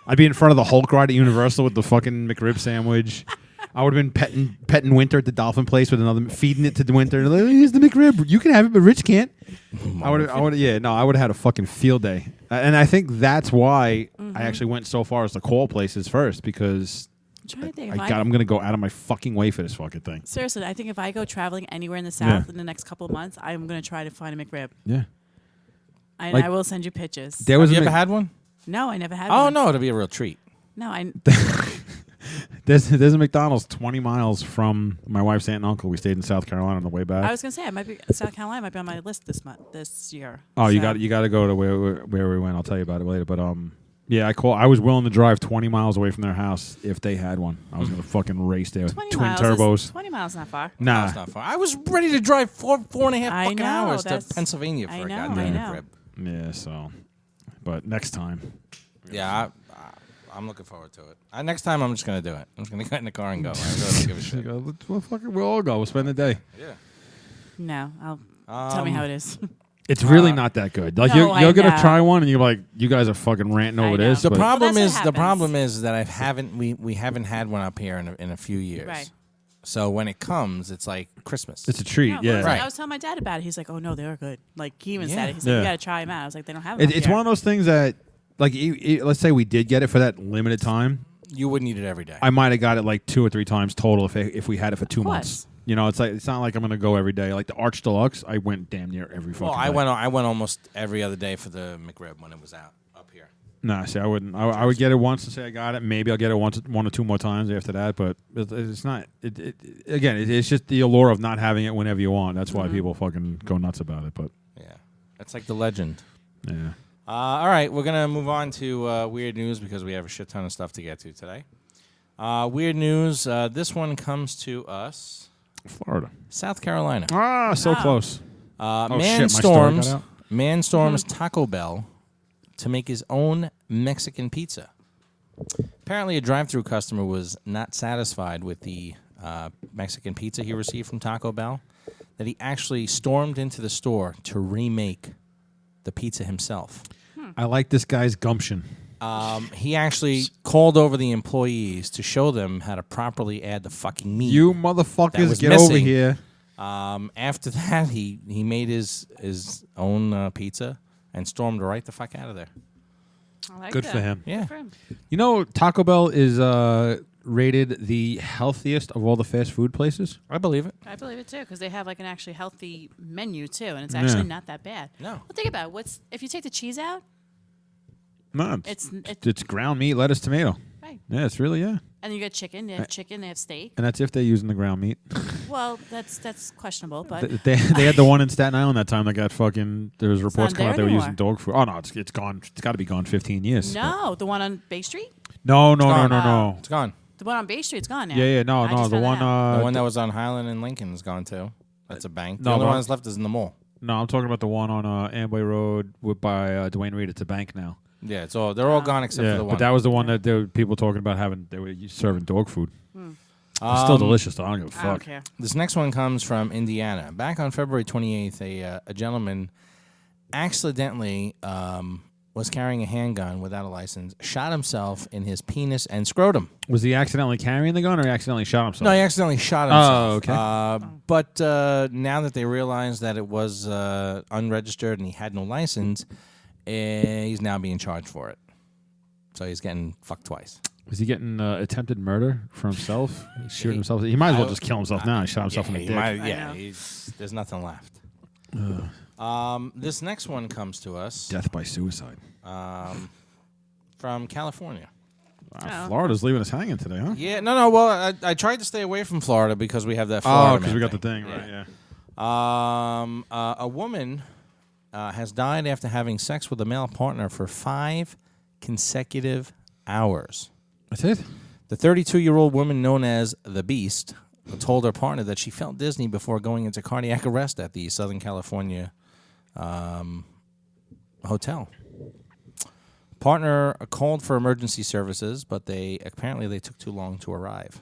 I'd be in front of the Hulk ride at Universal with the fucking McRib sandwich. I would have been petting Winter at the Dolphin Place with another, feeding it to the Winter. Like, here's the McRib. You can have it, but Rich can't. I would have had a fucking field day. And I think that's why I actually went so far as to call places first because I'm trying to think. I'm gonna go out of my fucking way for this fucking thing. Seriously, I think if I go traveling anywhere in the South in the next couple of months, I'm going to try to find a McRib. Yeah. And Like- I will send you pictures. There was Have you a ever had one? No, I never had Oh one. no, it'll be a real treat. No, I. There's a McDonald's 20 miles from my wife's aunt and uncle. We stayed in South Carolina on the way back. I was gonna say South Carolina might be on my list this year. Oh, you So- got to go to where we went. I'll tell you about it later. But yeah, I was willing to drive 20 miles away from their house if they had one. I was gonna fucking race there. 20 Twin miles turbos. 20 miles not far. Nah, That's not far. I was ready to drive four and a half I fucking know, hours to that's- Pennsylvania for I a know, goddamn I know. crib. yeah. So, but next time. Yeah, I'm looking forward to it. Next time, I'm just gonna do it. I'm just gonna get in the car and go. I really don't give a shit. We'll all go. We'll spend the day. Yeah. No, tell me how it is. It's really not that good. Like No, you're I gonna know. try one and you're like, you guys are fucking ranting I over know. this. The but problem that's is what the problem happens. is that we haven't had one up here in a few years. Right. So when it comes, it's like Christmas. it's a treat. No, yeah. well, Right. I was telling my dad about it. He's like, "Oh no, they are good." Like he even Yeah. said it. He's like, Yeah. "You gotta try them out." I was like, "They don't have them." It's one of those things that, like, let's say we did get it for that limited time. You wouldn't eat it every day. I might have got it like 2 or 3 times total if we had it for 2 Of course. months. You know, it's not like I'm gonna go every day. Like the Arch Deluxe, I went damn near every fucking well, day. I went almost every other day for the McRib when it was out up here. Nah, see, I wouldn't. I would get it once and say I got it. Maybe I'll get it one or 2 more times after that. But it's not. Again, it's just the allure of not having it whenever you want. That's why people fucking go nuts about it. But Yeah, that's like the legend. yeah, All right, we're gonna move on to weird news because we have a shit ton of stuff to get to today. Weird news. This one comes to us, Florida. South Carolina. Ah, so Oh. close. Man shit, my story got storms. out. Man storms Taco Bell to make his own Mexican pizza. Apparently, a drive-through customer was not satisfied with the Mexican pizza he received from Taco Bell, that he actually stormed into the store to remake the pizza himself. I like this guy's gumption. He actually called over the employees to show them how to properly add the fucking meat. You That motherfuckers was get over missing. here. After that, he made his own pizza and stormed right the fuck out of there. I like Good that. for him. Yeah. Good for him. You know, Taco Bell is rated the healthiest of all the fast food places. I believe it. I believe it too because they have like an actually healthy menu too, and it's Yeah. actually not that bad. No. Well, think about it. If you take the cheese out, No, it's ground meat, lettuce, tomato. right, Yeah, it's really and you get chicken. They have chicken. They have steak. and that's if they're using the ground meat. Well, that's questionable, but they had the one in Staten Island that time that got fucking. There was reports not coming out there they were anymore. using dog food. Oh no, it's gone. It's got to be gone 15 years. no, the one on Bay Street. No, gone. no. It's gone. The one on Bay Street's gone now. Yeah, no, I just the found one. that out. The one that was on Highland and Lincoln is gone too. That's a bank. The no, only but- one that's left is in the mall. No, I'm talking about the one on Amway Road by Dwayne Reed. It's a bank now. Yeah, they're all gone except for the one. but that was the one that there were people talking about they were serving dog food. It's still delicious. Though. I don't give a I don't fuck. care. This next one comes from Indiana. Back on February 28th, a gentleman accidentally was carrying a handgun without a license, shot himself in his penis and scrotum. Was he accidentally carrying the gun, or he accidentally shot himself? No, he accidentally shot himself. Oh, okay. But now that they realized that it was unregistered and he had no license, he's now being charged for it. So he's getting fucked twice. Was he getting attempted murder for himself? Shooting himself? He might as well just kill himself now. He shot himself in the he dick. might- I yeah, know. there's nothing left. This next one comes to us Death by suicide. from California. Wow, Oh. Florida's leaving us hanging today, huh? Yeah, no. Well, I tried to stay away from Florida because we have that. Oh, Florida because we man got the thing, right? Yeah. A woman has died after having sex with a male partner for 5 consecutive hours. That's it. The 32-year-old woman known as the Beast told her partner that she felt dizzy before going into cardiac arrest at the Southern California hotel. Partner called for emergency services, but they took too long to arrive.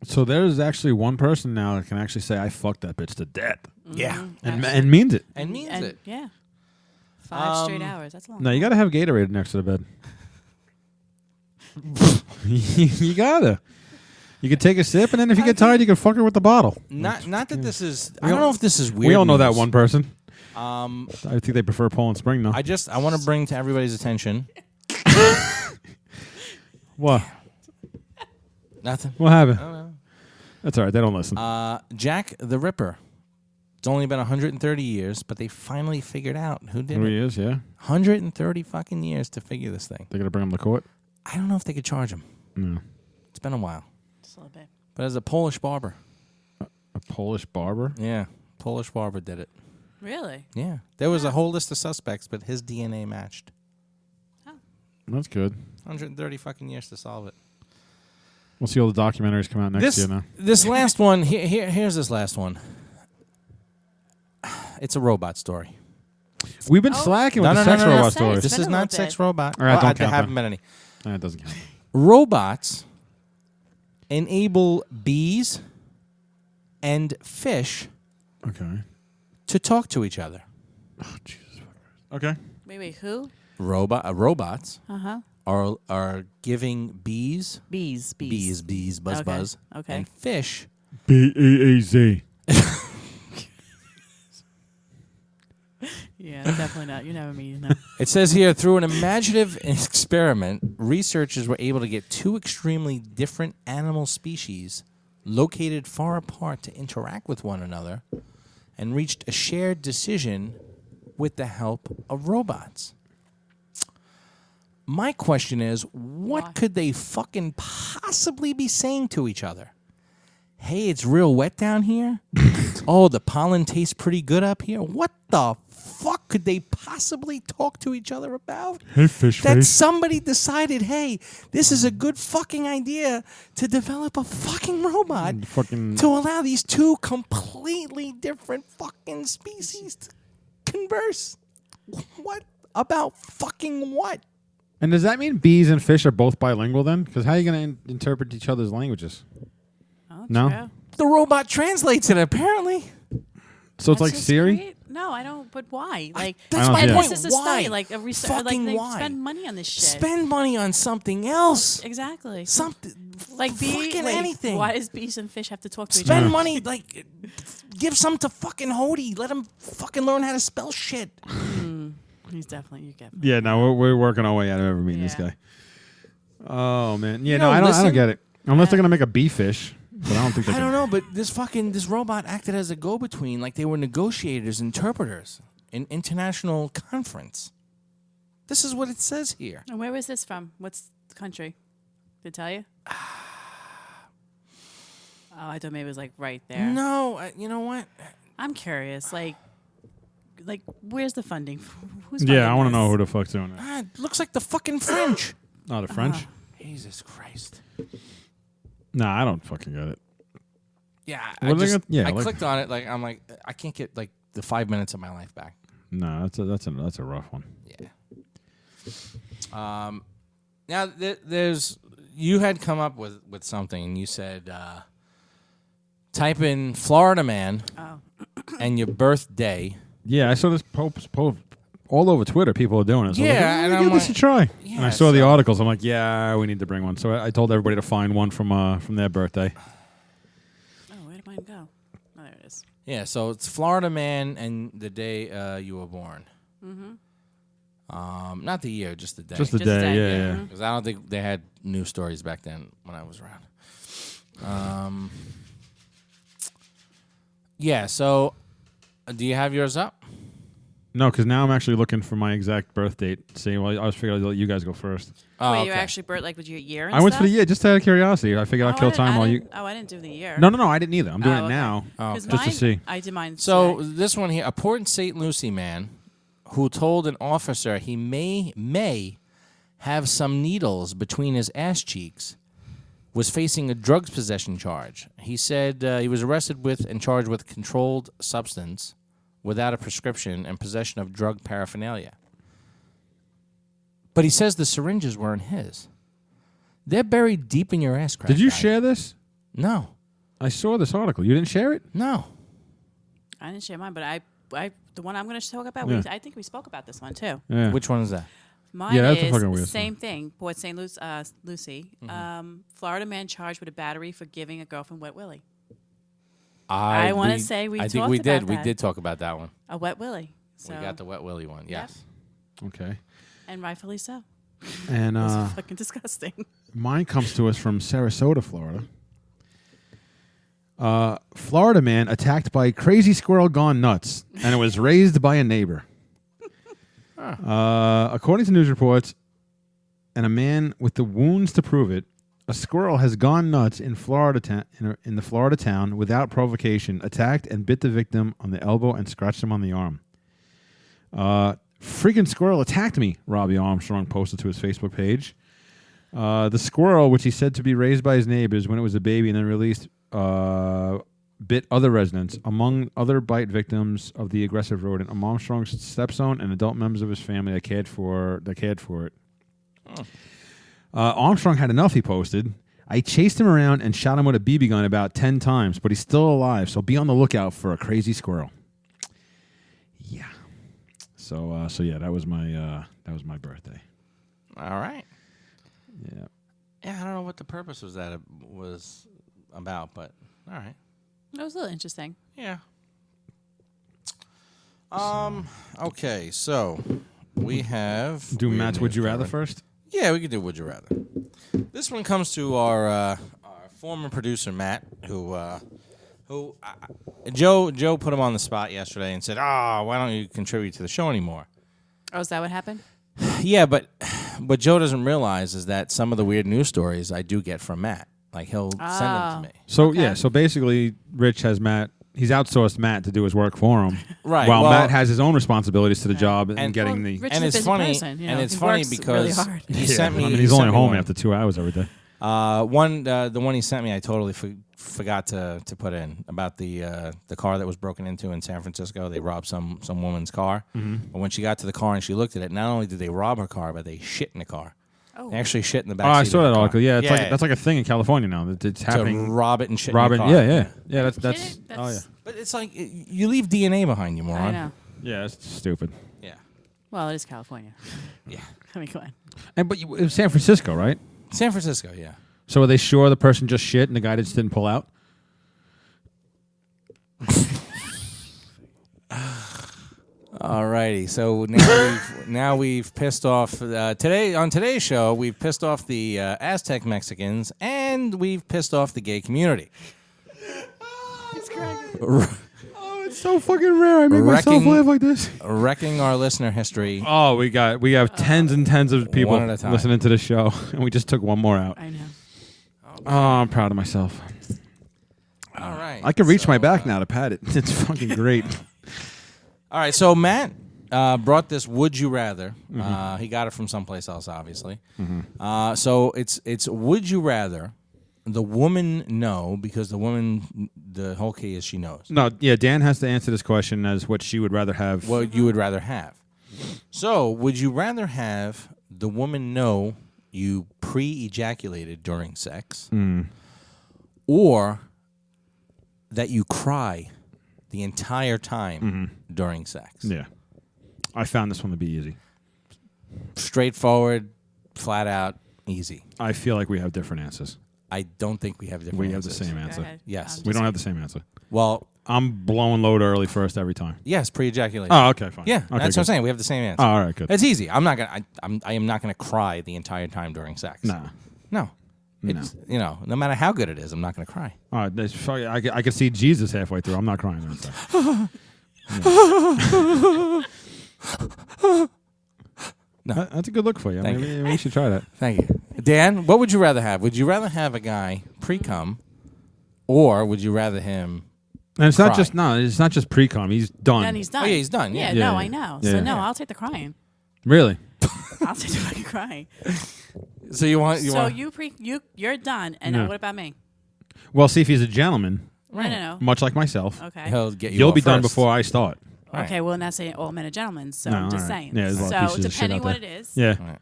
So there's actually one person now that can actually say, "I fucked that bitch to death," Yeah, and means it. and means And it. yeah, 5 straight hours. That's long. No, you got to have Gatorade next to the bed. You gotta. You can take a sip, and then if you get tired, you can fuck her with the bottle. Not that this is. I don't know if this is weird. We all know that news. one person. I I think they prefer Poland Spring, though. want to bring to everybody's attention. What? Nothing. What happened? I don't know. That's all right. They don't listen. Jack the Ripper. It's only been 130 years, but they finally figured out who did Who it. he is, yeah. 130 fucking years to figure this thing. They're going to bring him to court? I don't know if they could charge him. No. It's been a while. Just a little bit. But as a Polish barber. A Polish barber? Yeah, Polish barber did it. Really? Yeah. There was a whole list of suspects, but his DNA matched. That's good. 130 fucking years to solve it. We'll see all the documentaries come out next year now. This last one, here's this last one. It's a robot story. We've been slacking with the sex robot no. stories. This been is a not little sex bit. robot. All right, don't there count haven't that. been any. It doesn't count. Robots enable bees and fish Okay. to talk to each other. Oh, Jesus. Okay. Wait, who? Robots Uh-huh. are giving bees, Bees. buzz, Okay, buzz, okay. and fish. BEAZ. Yeah, definitely not. You never mean that. It says here, through an imaginative experiment, researchers were able to get two extremely different animal species located far apart to interact with one another and reached a shared decision with the help of robots. My question is, what Why? could they fucking possibly be saying to each other? Hey, it's real wet down here. Oh, the pollen tastes pretty good up here. What the fuck could they possibly talk to each other about? Hey, fish That face. somebody decided, hey, this is a good fucking idea to develop a fucking robot Fucking. to allow these two completely different fucking species to converse. What about fucking what? And does that mean bees and fish are both bilingual then? Because how are you going to interpret each other's languages? Oh, No? true. The robot translates it, apparently. So it's That's like just Siri? great. No, I don't. But why? Like, That's I my don't get it. point. this is a Why? study, like a research. Like Fucking they why? spend money on this shit. Spend money on something else. Exactly. Something. Like fucking anything. Why does bees and fish have to talk to each Spend other? money, like, give some to fucking Hody. Let him fucking learn how to spell shit. He's definitely you get. Yeah, no, we're working our way out of ever meeting this Yeah. guy. Oh, man. Yeah, You no, know, I don't listen- get it. Unless they're going to make a bee fish. But I don't think they I can. don't know, but this robot acted as a go-between, like they were negotiators, interpreters in international conference. This is what it says here. And where was this from? What's the country? Did it tell you? Oh, I thought maybe it was like right there. No, you know what? I'm curious. Like, where's the funding? Who's funding Yeah, I want to this? know who the fuck's doing it. It looks like the fucking French. Oh, the French? Jesus Christ. Nah, I don't fucking get it. Yeah, What are they gonna- yeah, I like- clicked on it. Like I'm like, I can't get like the 5 minutes of my life back. No, that's a rough one. Yeah. Now there's you had come up with something, and you said type in Florida man Oh, and your birthday. Yeah, I saw this post all over Twitter. People are doing it. So Yeah, I and was like, I'm give this like- a try. Yeah, and I saw the so- articles. I'm like, yeah, we need to bring one. So I told everybody to find one from their birthday. where did mine go? Oh, there it is. Yeah, so it's Florida man and the day you were born. Not the year, just the day. Just the Just the day. day, Yeah, yeah. Because I don't think they had news stories back then when I was around. Yeah, so do you have yours up? No, because now I'm actually looking for my exact birth date. See, well, I was figuring I'd let you guys go first. Oh, Wait, you okay. actually like with your year and I went stuff? for the year just out of curiosity. I figured I'd kill time while you. I didn't do the year. No, I didn't either. I'm doing Oh, it okay. now. Oh, 'Cause okay. Just to mine- see. I did mine. So today. this one here, a Port St. Lucie man who told an officer he may have some needles between his ass cheeks was facing a drugs possession charge. He said he was arrested with and charged with controlled substance without a prescription and possession of drug paraphernalia. But he says the syringes weren't his. They're buried deep in your ass crack. Did you guy. share this? No. I saw this article. You didn't share it? No. I didn't share mine, but I the one I'm going to talk about. Yeah. I think we spoke about this one too. Yeah. Which one is that? Mine Yeah, that's a is fucking weird same thing. Port St. Lucie. Florida man charged with a battery for giving a girlfriend wet willy. I wanna say we I think talked we about did. We that. did talk about that one. A wet willy. So, We got the wet willy one. Yes. Okay. and rightfully so. And It's fucking disgusting. mine comes to us from Sarasota, Florida. Florida man attacked by crazy squirrel gone nuts, and it was raised by a neighbor. According to news reports, and a man with the wounds to prove it A squirrel has gone nuts in Florida in the Florida town without provocation, attacked and bit the victim on the elbow and scratched him on the arm. Freaking squirrel attacked me, Robbie Armstrong posted to his Facebook page. The squirrel, which he said to be raised by his neighbors when it was a baby and then released, bit other residents. Among other bite victims of the aggressive rodent, Armstrong's stepson and adult members of his family that cared for it. Oh. Armstrong had enough, he posted. I chased him around and shot him with a BB gun about 10 times, but he's still alive, so be on the lookout for a crazy squirrel. Yeah. So yeah, that was my birthday. All right. Yeah. Yeah, I don't know what the purpose was about, but all right. It was a little interesting. Yeah. Okay, so we have... Do Matt's Would You Rather first? Yeah, we could do Would You Rather. This one comes to our former producer, Matt, who Joe put him on the spot yesterday and said, why don't you contribute to the show anymore? Oh, is that what happened? Yeah, but what Joe doesn't realize is that some of the weird news stories I do get from Matt. Like, he'll send them to me. So, okay. So basically, Rich has Matt... He's outsourced Matt to do his work for him, right? While Matt has his own responsibilities to the job and getting the. Rich and is it's a funny, person, and it's funny because really hard. he sent me. I mean, he's only home after 2 hours every day. The one he sent me, I totally forgot to put in about the car that was broken into in San Francisco. They robbed some woman's car, but when she got to the car and she looked at it, not only did they rob her car, but they shit in the car. Oh. They actually shit in the back. I saw that article. Yeah, Like that's like a thing in California now. It's happening. To rob it and shit in the car. Yeah. That's oh yeah. But it's like you leave DNA behind you, moron. I know. Yeah, it's stupid. Yeah. Well, it is California. Yeah. I mean, come on. But it was San Francisco, right? San Francisco, yeah. So are they sure the person just shit and the guy just didn't pull out? Alrighty, so now we've pissed off today's show. We've pissed off the Aztec Mexicans and we've pissed off the gay community. He's cracking. Oh, it's so fucking rare. I make myself laugh like this. Wrecking our listener history. Oh, we have tens and tens of people listening to the show, and we just took one more out. I know. Oh, I'm proud of myself. All right, I can reach my back now to pat it. It's fucking great. All right, so Matt brought this Would You Rather. He got it from someplace else, obviously. So it's Would You Rather the woman know, because the whole key is she knows. No, yeah, Dan has to answer this question as what she would rather have. What you would rather have. So would you rather have the woman know you pre-ejaculated during sex or that you cry the entire time during sex? Yeah. I found this one to be easy. Straightforward, flat out, easy. I feel like we have different answers. I don't think we have different answers. We have the same answer. Yes. We don't have the same answer. Well, I'm blowing load early first every time. yes, pre-ejaculation. Oh, okay, fine. Yeah, Okay, that's what I'm saying. We have the same answer. Oh, all right, good. It's easy. I am not gonna cry the entire time during sex. Nah. No. It's, no matter how good it is, I'm not gonna cry. All right, I can see Jesus halfway through. I'm not crying during sex. No. That's a good look for you. Maybe we should try that. Thank you. Dan, what would you rather have? Would you rather have a guy pre-cum, or would you rather him And it's cry? It's not just pre-cum. He's done. Then he's done. Oh, yeah, he's done. Yeah. No, Yeah. I know. Yeah. So, no, I'll take the crying. Really? I'll take the fucking crying. So you're done, and now what about me? Well, see, if he's a gentleman, No. much like myself, Okay. He'll get you. you'll off be done first. before I start. Right. Okay, well, not saying all men are gentlemen, so No, I'm just all right. saying. Yeah, there's a lot of So, pieces of shit depending out what there. it is. Yeah. Right.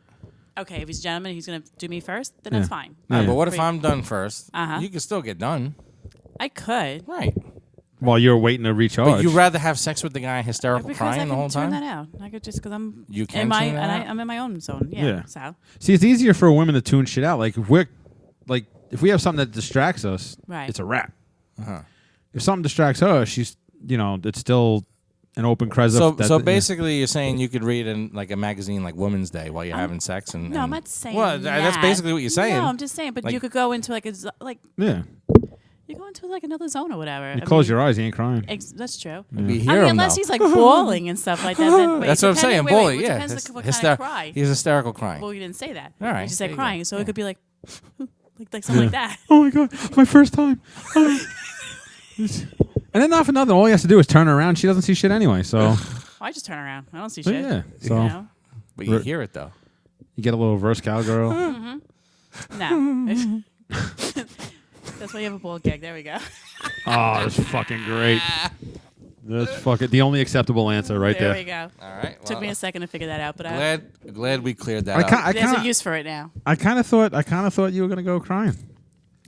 Okay, if he's a gentleman, he's going to do me first, then Yeah. that's fine. Right, Yeah. but what if I'm done first? Uh-huh. You can still get done. I could. Right. While you're waiting to recharge. But you'd rather have sex with the guy hysterical Because crying I the whole can turn time? that out. I could just, because I'm You can in my, tune that and out? I'm in my own zone. Yeah. Yeah. So, See, it's easier for women to tune shit out. Like if we have something that distracts us, Right. it's a wrap. Uh-huh. If something distracts her, she's it's still an open crescent. So basically, you're saying you could read in like a magazine like Women's Day while you're having sex, and no, I'm not saying Well, that's that. basically what you're saying. No, I'm just saying, but Like- you could go into yeah. you go into like another zone or whatever. You close your eyes, you ain't crying. That's true. Maybe I hear mean, him unless though. he's like bawling and stuff like that. Then, That's what I'm saying. Bully, yeah. Depends what kind of cry. He's hysterical crying. Well, you didn't say that. All right, You just there said you crying, go. so Yeah. it could be like like something like that. Oh my god, my first time. And then not for nothing, all he has to do is turn her around. She doesn't see shit anyway. So Well, I just turn around. I don't see shit. yeah. So You know? But you hear it though. you get a little reverse cowgirl. No. That's why you have a ball gag. There we go. Oh, that's fucking great. That's fucking the only acceptable answer right There there. we go. All right. Well, Took me a second to figure that out, but glad we cleared that I up. there's a use for it now. I kind of thought you were gonna go crying.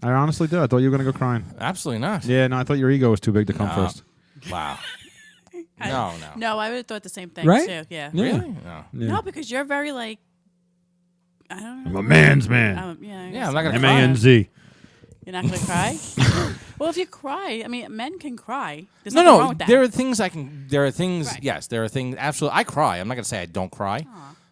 I honestly did. I thought you were gonna go crying. Absolutely not. Yeah, no, I thought your ego was too big to come first. Wow. No. No, I would have thought the same thing Right? too. Yeah. Yeah. Really? No. Yeah. No, because you're very like, I don't know. I'm a man's man. Yeah, I'm not gonna cry. MANZ. You're not going to cry? Well, if you cry, I mean, men can cry. There's No, nothing wrong with that. there are things I can. There are things. Right. Yes, there are things. Absolutely, I cry. I'm not gonna say I don't cry,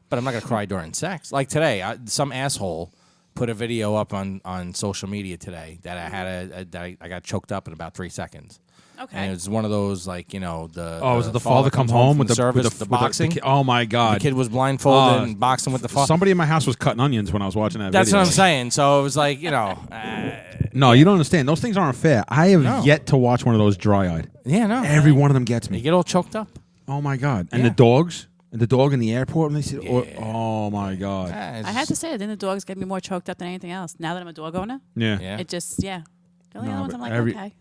but I'm not gonna cry during sex. Like today, some asshole put a video up on social media today that I had I got choked up in about 3 seconds. Okay. And it was one of those like Was it the father come home with the service, with the boxing? oh my god! The kid was blindfolded and boxing with the father. Somebody in my house was cutting onions when I was watching that. That's video. what I'm saying. So it was like No, you don't understand. Those things aren't fair. I have yet to watch one of those dry-eyed. yeah, no. Every one of them gets You me. get all choked up. Oh my god! And Yeah. the dogs, and the dog in the airport when they see. Oh my god! I have to say, then the dogs get me more choked up than anything else. Now that I'm a dog owner, Yeah. it just, The only other ones I'm like, okay.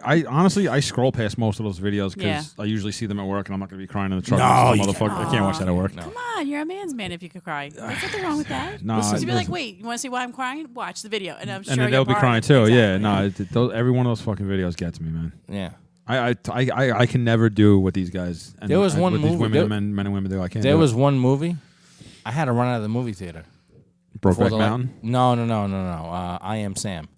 I honestly I scroll past most of those videos because Yeah. I usually see them at work and I'm not going to be crying in the truck. No, Some you motherfucker. I can't watch that at work. No. Come on, you're a man's man if you could cry. There's nothing wrong with that. No, Just be like, listen. wait, you want to see why I'm crying? Watch the video, and I'm sure And then you'll they'll be part crying of it. too. Yeah, Exactly. no, every one of those fucking videos gets me, man. Yeah. I can never do what these guys. And There was one what these movie- women, there- men and women do. I can't. There do was it. one movie. I had to run out of the movie theater. Brokeback the Mountain. No. I Am Sam.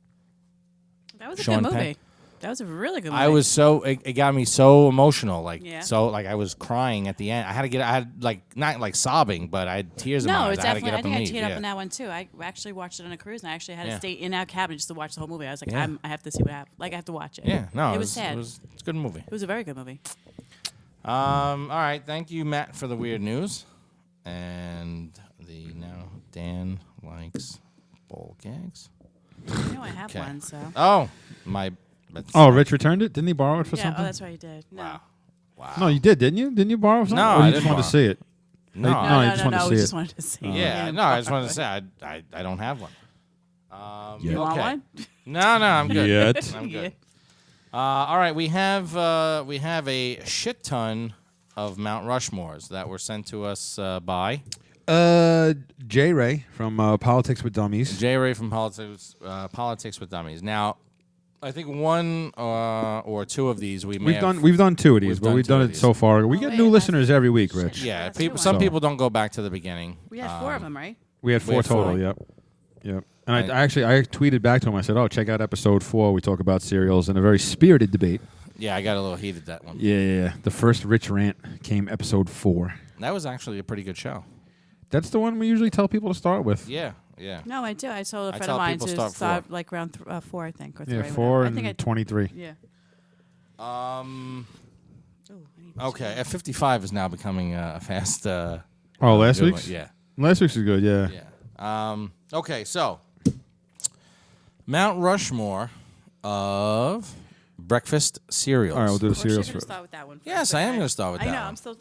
That was a Sean good movie. Penn. That was a really good movie. I was it got me so emotional, like Yeah. so, like I was crying at the end. I had like not like sobbing, but I had tears in my No, eyes. it's I had to definitely. get I up think I and teared leave. up Yeah. in that one too. I actually watched it on a cruise, and I actually had Yeah. to stay in our cabin just to watch the whole movie. I was like, Yeah. I have to see what happened. Like, I have to watch it. Yeah, no, it was sad. It's a good movie. It was a very good movie. All right, thank you, Matt, for the weird news, and the now Dan likes bowl gags. I know I have Okay. one, so. Oh, my. That's Oh, Rich returned it. Didn't he borrow it for Yeah, something? oh, that's right, you did. No. Wow. No, you did, didn't you? Didn't you borrow something? No, or I you didn't just wanted to borrow. see it. No, No, No, you no, just no, wanted to no. see We it. just wanted to see. yeah, no, I just wanted to say I don't have one. Yeah. You want okay. one? No, I'm good. Yet. I'm good. Yeah. All right, we have a shit ton of Mount Rushmores that were sent to us by J. Ray from Politics with Dummies. J. Ray from Politics with Dummies. Now, I think one or two of these we may have. We've done two of these, We've but done we've two done of it these. so far. We get wait, new that's- listeners every week, Shit. Rich. Yeah, That's people. two Some ones. people don't go back to the beginning. We had 4 of them, right? We had We 4 had four. total. Yep. And I tweeted back to him. I said, "Oh, check out episode 4. We talk about cereals in a very spirited debate." Yeah, I got a little heated that one. Yeah. The first Rich rant came episode 4. That was actually a pretty good show. That's the one we usually tell people to start with. Yeah. No, I do. I told a I friend tell of mine people to start start 4. like around 4, I think, or 3. Yeah, whatever. 4 I think and 23. Yeah. Um. Oh, I need to Okay, at 55 is now becoming a fast. Oh, last good week's? one. Yeah. Last week's is good, yeah. Yeah. Okay, so Mount Rushmore of breakfast cereals. All right, we'll do the Of course, you're cereals gonna first. start with that one. Yes, first, I am okay? gonna start with I that know. one. I'm still.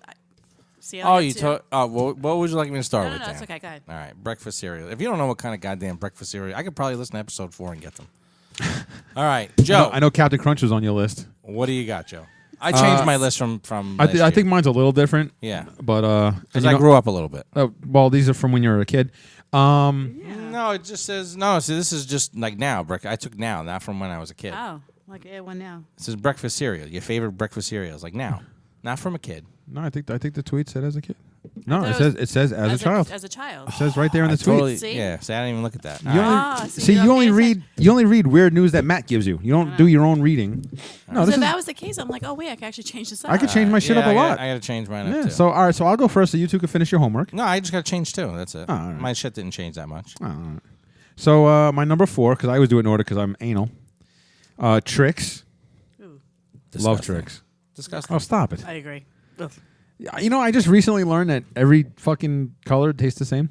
See, Oh, I you got told. Oh, what would you like me to start No, with? no, Dan? it's okay. Go ahead. All right, breakfast cereal. If you don't know what kind of goddamn breakfast cereal, I could probably listen to episode 4 and get them. All right, Joe. I know Captain Crunch was on your list. What do you got, Joe? I changed my list from. I last year. think mine's a little different. Yeah, But because I grew up a little bit. well, these are from when you were a kid. No, it just says no. See, this is just like now. I took now, not from when I was a kid. Oh, like one now. It says breakfast cereal. Your favorite breakfast cereals, like now, not from a kid. No, I think the tweet said as a kid. No, thought it says as a child. As a child. It says right there in the I tweet. totally, See? yeah. See, I didn't even look at that. You All right. only, Ah, so see, you you don't only pay read weird news that Matt gives you. You don't do your own reading. No, So this if is. that was the case, I'm like, oh wait, I can actually change this up. I could change my shit up a lot. I got to change mine up Yeah. too. So all right. So I'll go first, so you two can finish your homework. no, I just got to change too. That's it. Oh, all right. My shit didn't change that much. Oh, all right. So my number 4, because I always do it in order because I'm anal. Tricks. Ooh, Love Disgusting. Tricks. Disgusting. Oh, stop it. I agree. Ugh. You know, I just recently learned that every fucking color tastes the same.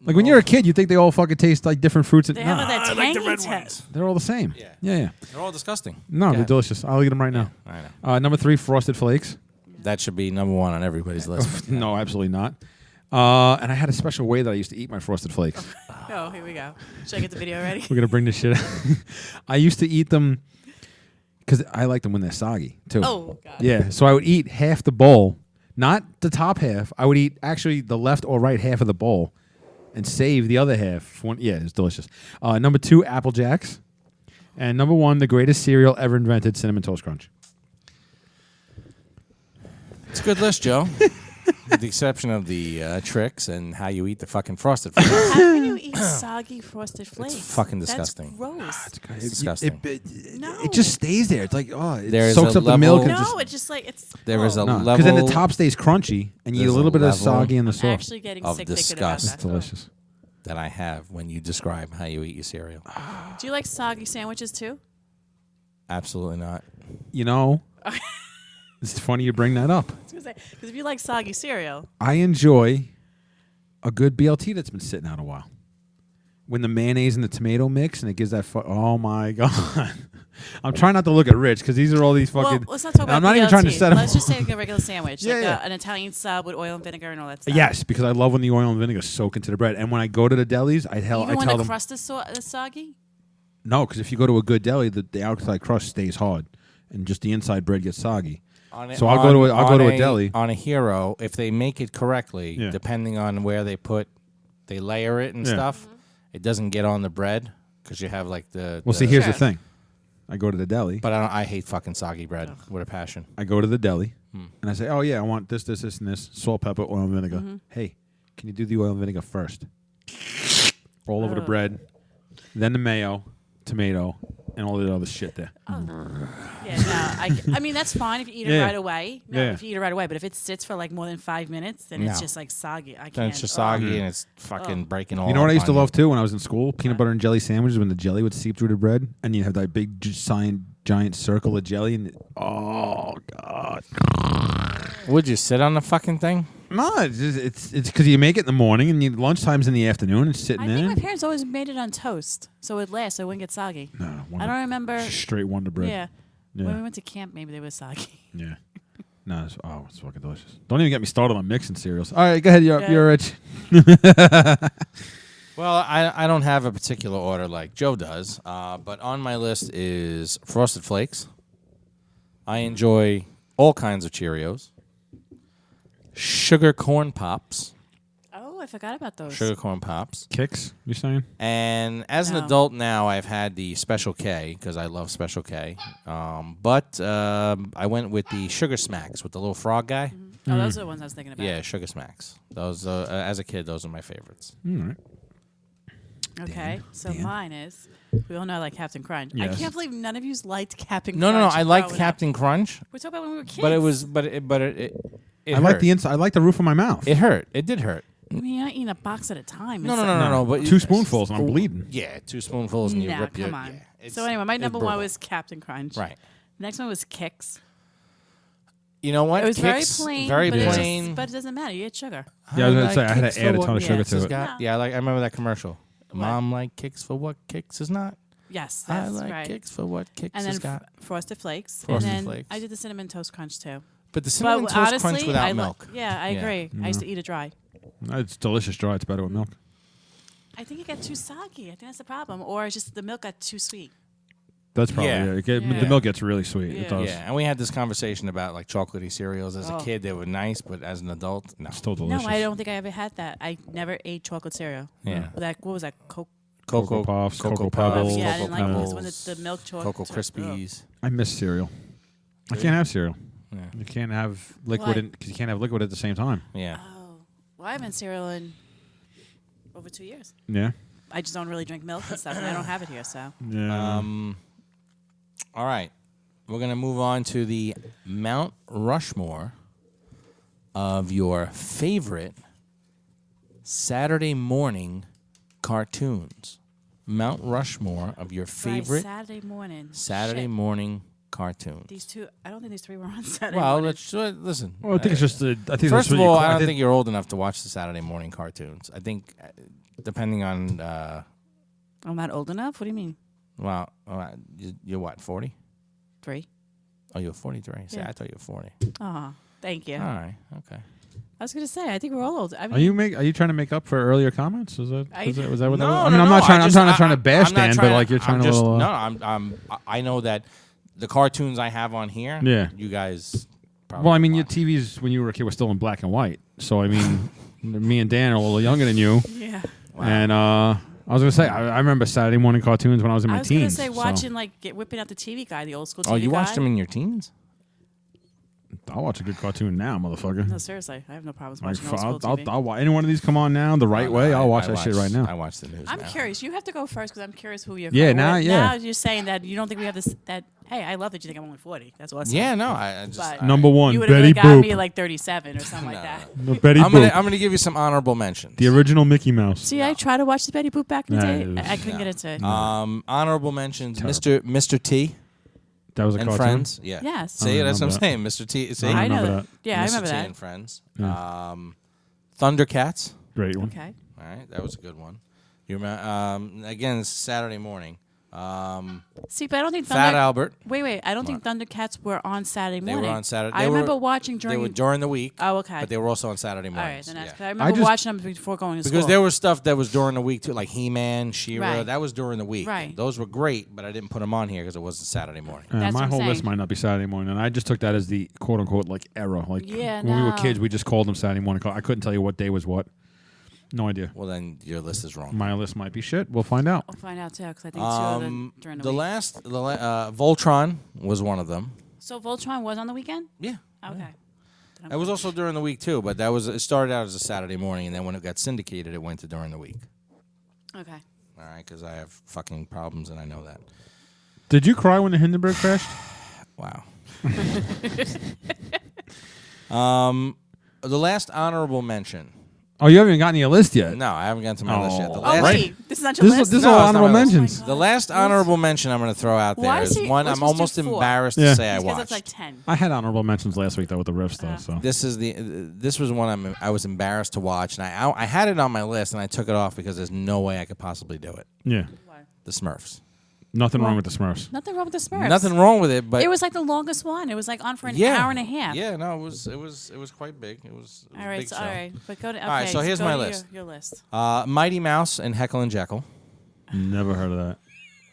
Like when you're a kid, you think they all fucking taste like different fruits. They have Nah, that I like the tangy red taste. ones. they're all the same. Yeah. Yeah. They're all disgusting. No, Go they're ahead. delicious. I'll eat them right now. I know. Number 3, Frosted Flakes. That should be number 1 on everybody's list. No, absolutely not. And I had a special way that I used to eat my Frosted Flakes. Oh, here we go. Should I get the video ready? We're gonna bring this shit out. I used to eat them because I like them when they're soggy too. Oh, God. Yeah, so I would eat half the bowl, not the top half. I would eat actually the left or right half of the bowl, and save the other half. Yeah, it's delicious. Number 2, Apple Jacks, and number 1, the greatest cereal ever invented, Cinnamon Toast Crunch. It's a good list, Joe. With the exception of the tricks and how you eat the fucking Frosted Flakes. How can you eat soggy Frosted Flakes? fucking disgusting. That's gross. It's disgusting. No. It just stays there. It's like it There's soaks a up the milk. level- And No, it's just like it's. There is a because level then the top stays crunchy, and you eat a There's a little bit of the level soggy and the I'm soft. actually getting of sick thinking about disgust. It's that. delicious. that I have when you describe how you eat your cereal. Do you like soggy sandwiches too? Absolutely not. You know, it's funny you bring that up. I was gonna say, because if you like soggy cereal, I enjoy a good BLT that's been sitting out a while. When the mayonnaise and the tomato mix and it gives that oh my God. I'm trying not to look at Rich because these are all these fucking. well, let's not talk about I'm not BLT. even trying to set him. Let's just say like a regular sandwich, Yeah, like yeah. an Italian sub with oil and vinegar and all that stuff. Yes, because I love when the oil and vinegar soak into the bread. And when I go to the delis, I Even when tell the them crust is soggy. no, because if you go to a good deli, the outside crust stays hard and just the inside bread gets soggy. So I'll go to a deli. On a Hero, if they make it correctly, Yeah. depending on where they layer it and Yeah. stuff, it doesn't get on the bread because you have like the. Well, see, the- here's Sure. the thing. I go to the deli. But I hate fucking soggy bread with a passion. I go to the deli Hmm. and I say, "Oh yeah, I want this, this, this, and this: salt, pepper, oil, and vinegar." Hey, can you do the oil and vinegar first? All over the bread, then the mayo, tomato, and all the other shit there. Yeah, no. I mean, that's fine if you eat it Yeah. right away. No, Yeah. if you eat it right away. But if it sits for like more than 5 minutes, then it's No. just like soggy. I can't. Then it's just soggy and it's fucking breaking all. You know what I up used to on love too when I was in school? Peanut butter and jelly sandwiches when the jelly would seep through the bread and you have that big giant circle of jelly and oh God. Would you sit on the fucking thing? No, it's because you make it in the morning and lunchtime's in the afternoon. It's sitting I there. think my parents always made it on toast, so it lasts, so it wouldn't get soggy. No, I don't remember. straight Wonder Bread. Yeah. Yeah. When we went to camp, maybe they were soggy. Yeah. No, it's fucking delicious. Don't even get me started on mixing cereals. All right, go ahead. You're rich. Well, I don't have a particular order like Joe does, but on my list is Frosted Flakes. I enjoy all kinds of Cheerios. Sugar Corn Pops. Oh, I forgot about those. Sugar Corn Pops. Kicks, you saying? And as an No. adult now, I've had the Special K because I love Special K. But I went with the Sugar Smacks with the little frog guy. Oh, those are the ones I was thinking about. Yeah, Sugar Smacks. Those as a kid, those are my favorites. All right. Okay, so Dan. mine is. We all know I like Captain Crunch. Yes. I can't believe none of you liked Captain No, Crunch. I liked growing up. Captain Crunch, We're talking about when we were kids. but it I like hurt. the inside. I like the roof of my mouth. It hurt. It did hurt. I mean, you're not eating a box at a time. No, It's no, no, like- no, no. But 2 spoonfuls and I'm bleeding. Yeah, 2 spoonfuls and you Nah, rip your. come on. Yeah, it's- So anyway, my it's number one brutal. was Captain Crunch. Right. Next one was Kix. You know what? It was Kix, very plain. Very but plain. but it doesn't matter. You had sugar. Yeah, I was gonna say, I had to Kix add for a ton what of sugar Kix to has it. got. Yeah, I remember that commercial. What? Mom like Kix for what Kix is not. Yes, I that's like right. Kix for what Kix And has then got. Frosted Flakes. Frosted and then Flakes. I did the Cinnamon Toast Crunch too. But the cinnamon But toast honestly, crunch without I milk. Yeah, I Yeah. agree. I used to eat it dry. It's delicious dry. It's better with milk. I think it got too soggy. I think that's the problem. Or it's just the milk got too sweet. That's probably Yeah. Yeah. The milk gets really sweet. Yeah. It does. Yeah, and we had this conversation about like chocolatey cereals. As a Oh. kid, they were nice, but as an adult, no. It's still delicious. No, I don't think I ever had that. I never ate chocolate cereal. Yeah. What was that? Cocoa Puffs, Cocoa Pebbles, Pebbles. Yeah, I Cocoa didn't like Pebbles, this when it's the milk chocolate. Cocoa Krispies. I miss cereal. I can't have cereal. Yeah. You can't have liquid Why? because you can't have liquid at the same time. Yeah. Oh, well, I haven't had cereal in over 2 years. Yeah. I just don't really drink milk and stuff, and I don't have it here, so. Yeah. All right. We're going to move on to the Mount Rushmore of your favorite Saturday morning cartoons. Mount Rushmore of your favorite Right, Saturday morning. Saturday Shit. morning cartoons. These two, I don't think these three were on Saturday. Well, morning. listen. Well, I think it's just. I think First that's of what you all, call- I don't think- think you're old enough to watch the Saturday morning cartoons. I think, depending on, I'm not old enough. What do you mean? well, you're what, 40? 3. Oh, you're 43. See, Yeah. I thought you were 40. Oh, thank you. All right, okay. I was gonna say, I think we're all old. I mean, Are you trying to make up for earlier comments? Was that what that was? No, I mean, no, I'm no, not trying. I'm not trying to bash I'm not Dan, but like you're trying I'm to. just, Little, I know that the cartoons I have on here. Yeah. You guys. Probably Well, I mean, your watch. TVs when you were a kid were still in black and white. So I mean, me and Dan are a little younger than you, yeah. and I was gonna say I remember Saturday morning cartoons when I was in my I was teens. gonna say so watching like whipping out the TV guy, the old school TV guy. Oh, you watched them in your teens? I'll watch a good cartoon now, motherfucker. No, seriously, I have no problems Like, watching old school TV. I'll watch any one of these come on now the right way. I'll watch I that shit right now. I watch the news. I'm now. curious. You have to go first because I'm curious who you're. Yeah, now you're saying that you don't think we have this. That hey, I love that you think I'm only 40. That's awesome. Yeah, no, I just. But Number one, you would Betty have got Boop. me like 37 or something like that. No, Betty I'm Boop, gonna give you some honorable mentions. the original Mickey Mouse. See, I tried to watch the Betty Boop back in the Nah, day. it was- I couldn't get into it. Honorable mentions: Terrible. Mr. T That was a and cartoon. Friends. Yeah. Yes. See, I that's what I'm remember saying. Mr. T. See, I I know remember that. that. Yeah, I Mr. remember T that. and Friends. Yeah. Thundercats. Great one. Okay. All right, that was a good one. You remember? Again, it's Saturday morning. See, but I don't think Fat Albert. Wait. I don't think Thundercats were on Saturday They morning. were on Saturday. I They remember were- watching They during. were during the week. Oh, okay. But they were also on Saturday All right, mornings. then yeah. that's because I remember watching them before going to Because school. there was stuff that was during the week too, like He-Man, She-Ra. Right. That was during the week. Right. Those were great, but I didn't put them on here because it wasn't Saturday morning. That's My what I'm whole list saying. might not be Saturday morning, and I just took that as the quote unquote like era. Like Yeah, when we were no. kids, we just called them Saturday morning. I couldn't tell you what day was what. No idea. Well, then your list is wrong. My list might be shit. We'll find out. I'll find out too because I think two of them during the The week. last, Voltron was one of them. So Voltron was on the weekend. Yeah. Okay. It was also during the week too, but it started out as a Saturday morning, and then when it got syndicated, it went to during the week. Okay. All right, because I have fucking problems, and I know that. Did you cry when the Hindenburg crashed? Wow. The last honorable mention. Oh, you haven't even gotten your list yet. No, I haven't gotten to my list yet. The Oh, last, Oh Right. wait, this is not your list. This is No, all it's not honorable my list. mentions. The last honorable mention I'm going to throw out there Why is is he- one we're I'm supposed to do almost 4? embarrassed Yeah. to say I Because watched. it's like 10. I had honorable mentions last week though with the riff stuff. So This was one I was embarrassed to watch, and I had it on my list, and I took it off because there's no way I could possibly do it. yeah, The Smurfs. nothing wrong with the Smurfs. Nothing wrong with the Smurfs. Nothing wrong with it, but It was like the longest one. It was like on for an yeah, hour and a half. Yeah, no, it was quite big. It was All a right. big So, show. all right. But go to. Okay, All right, so here's go my to list. Your list. Mighty Mouse and Heckle and Jekyll. Never heard of that.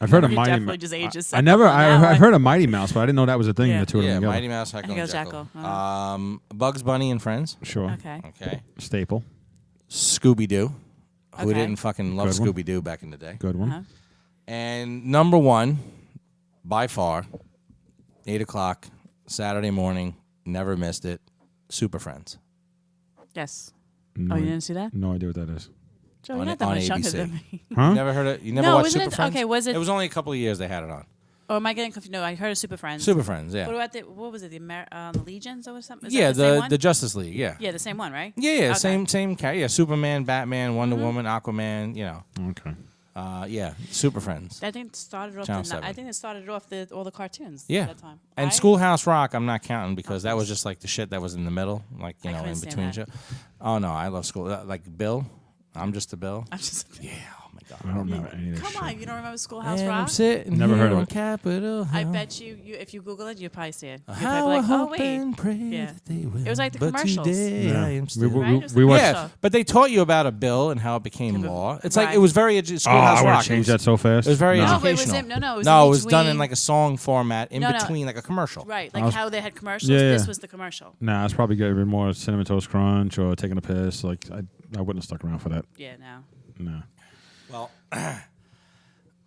I've heard of You Mighty definitely Mouse. just aged I yourself never. up on that I've one. heard of Mighty Mouse, but I didn't know that was a thing. Yeah. The two of Yeah, them together. Mighty Mouse, Heckle and Heckle, Jekyll. Jekyll. Bugs Bunny and Friends. Sure. Okay. Okay. Staple. Scooby Doo. Who Okay. didn't fucking love Good one. Scooby Doo back in the day? Good one. Uh-huh. And number one, by far, 8 o'clock, Saturday morning, never missed it, Super Friends. Yes. No, Oh, you didn't see that? no idea what that is. Joe, On you're it- not that on much younger ABC. than me. Huh? You never heard it? You never No, watched wasn't Super it- Friends? okay, was it- It was only a couple of years they had it on. Or am I getting confused? No, I heard of Super Friends. Super Friends, yeah. What about what was it? The Legions or something? Is Yeah, that the same the one? Justice League, yeah. Yeah, the same one, right? Yeah, Okay. same character. Yeah, Superman, Batman, Wonder Mm-hmm. Woman, Aquaman, you know. Okay. Yeah, Super Friends. I think it started off. Channel I 7. think it started off all the cartoons. Yeah. At that time. And Schoolhouse Rock, I'm not counting because that was just like the shit that was in the middle, like, you I know, couldn't in stand between. that. Oh, no, I love school. Like Bill. I'm just a Bill. I'm just. Yeah, oh my God. I don't know any of this Come shit. on, you don't remember Schoolhouse And I'm Rock? sitting Never here heard of on it. Capitol I Hill. bet you, if you Google it, you'll probably see it. You'll How probably I be like, oh hope wait. and pray Yeah. that they will. It was like the But commercials. today Yeah. I am We- still. we- Right? It was we the watched- Yeah, commercial. but they taught you about a bill and how it became Yeah, but- law. It's like right. it was very Oh, Schoolhouse I would Rock. have changed that so fast. It was very No. No, but it was educational. in- no, it was no, in it was done in between- like a song format in No, no. between, like a commercial. Right, I like was- how they had commercials. Yeah, This yeah. was the commercial. Nah, it's probably gonna be more Cinnamon Toast Crunch or taking a piss. Like I wouldn't have stuck around for that. Yeah, no. No. Well,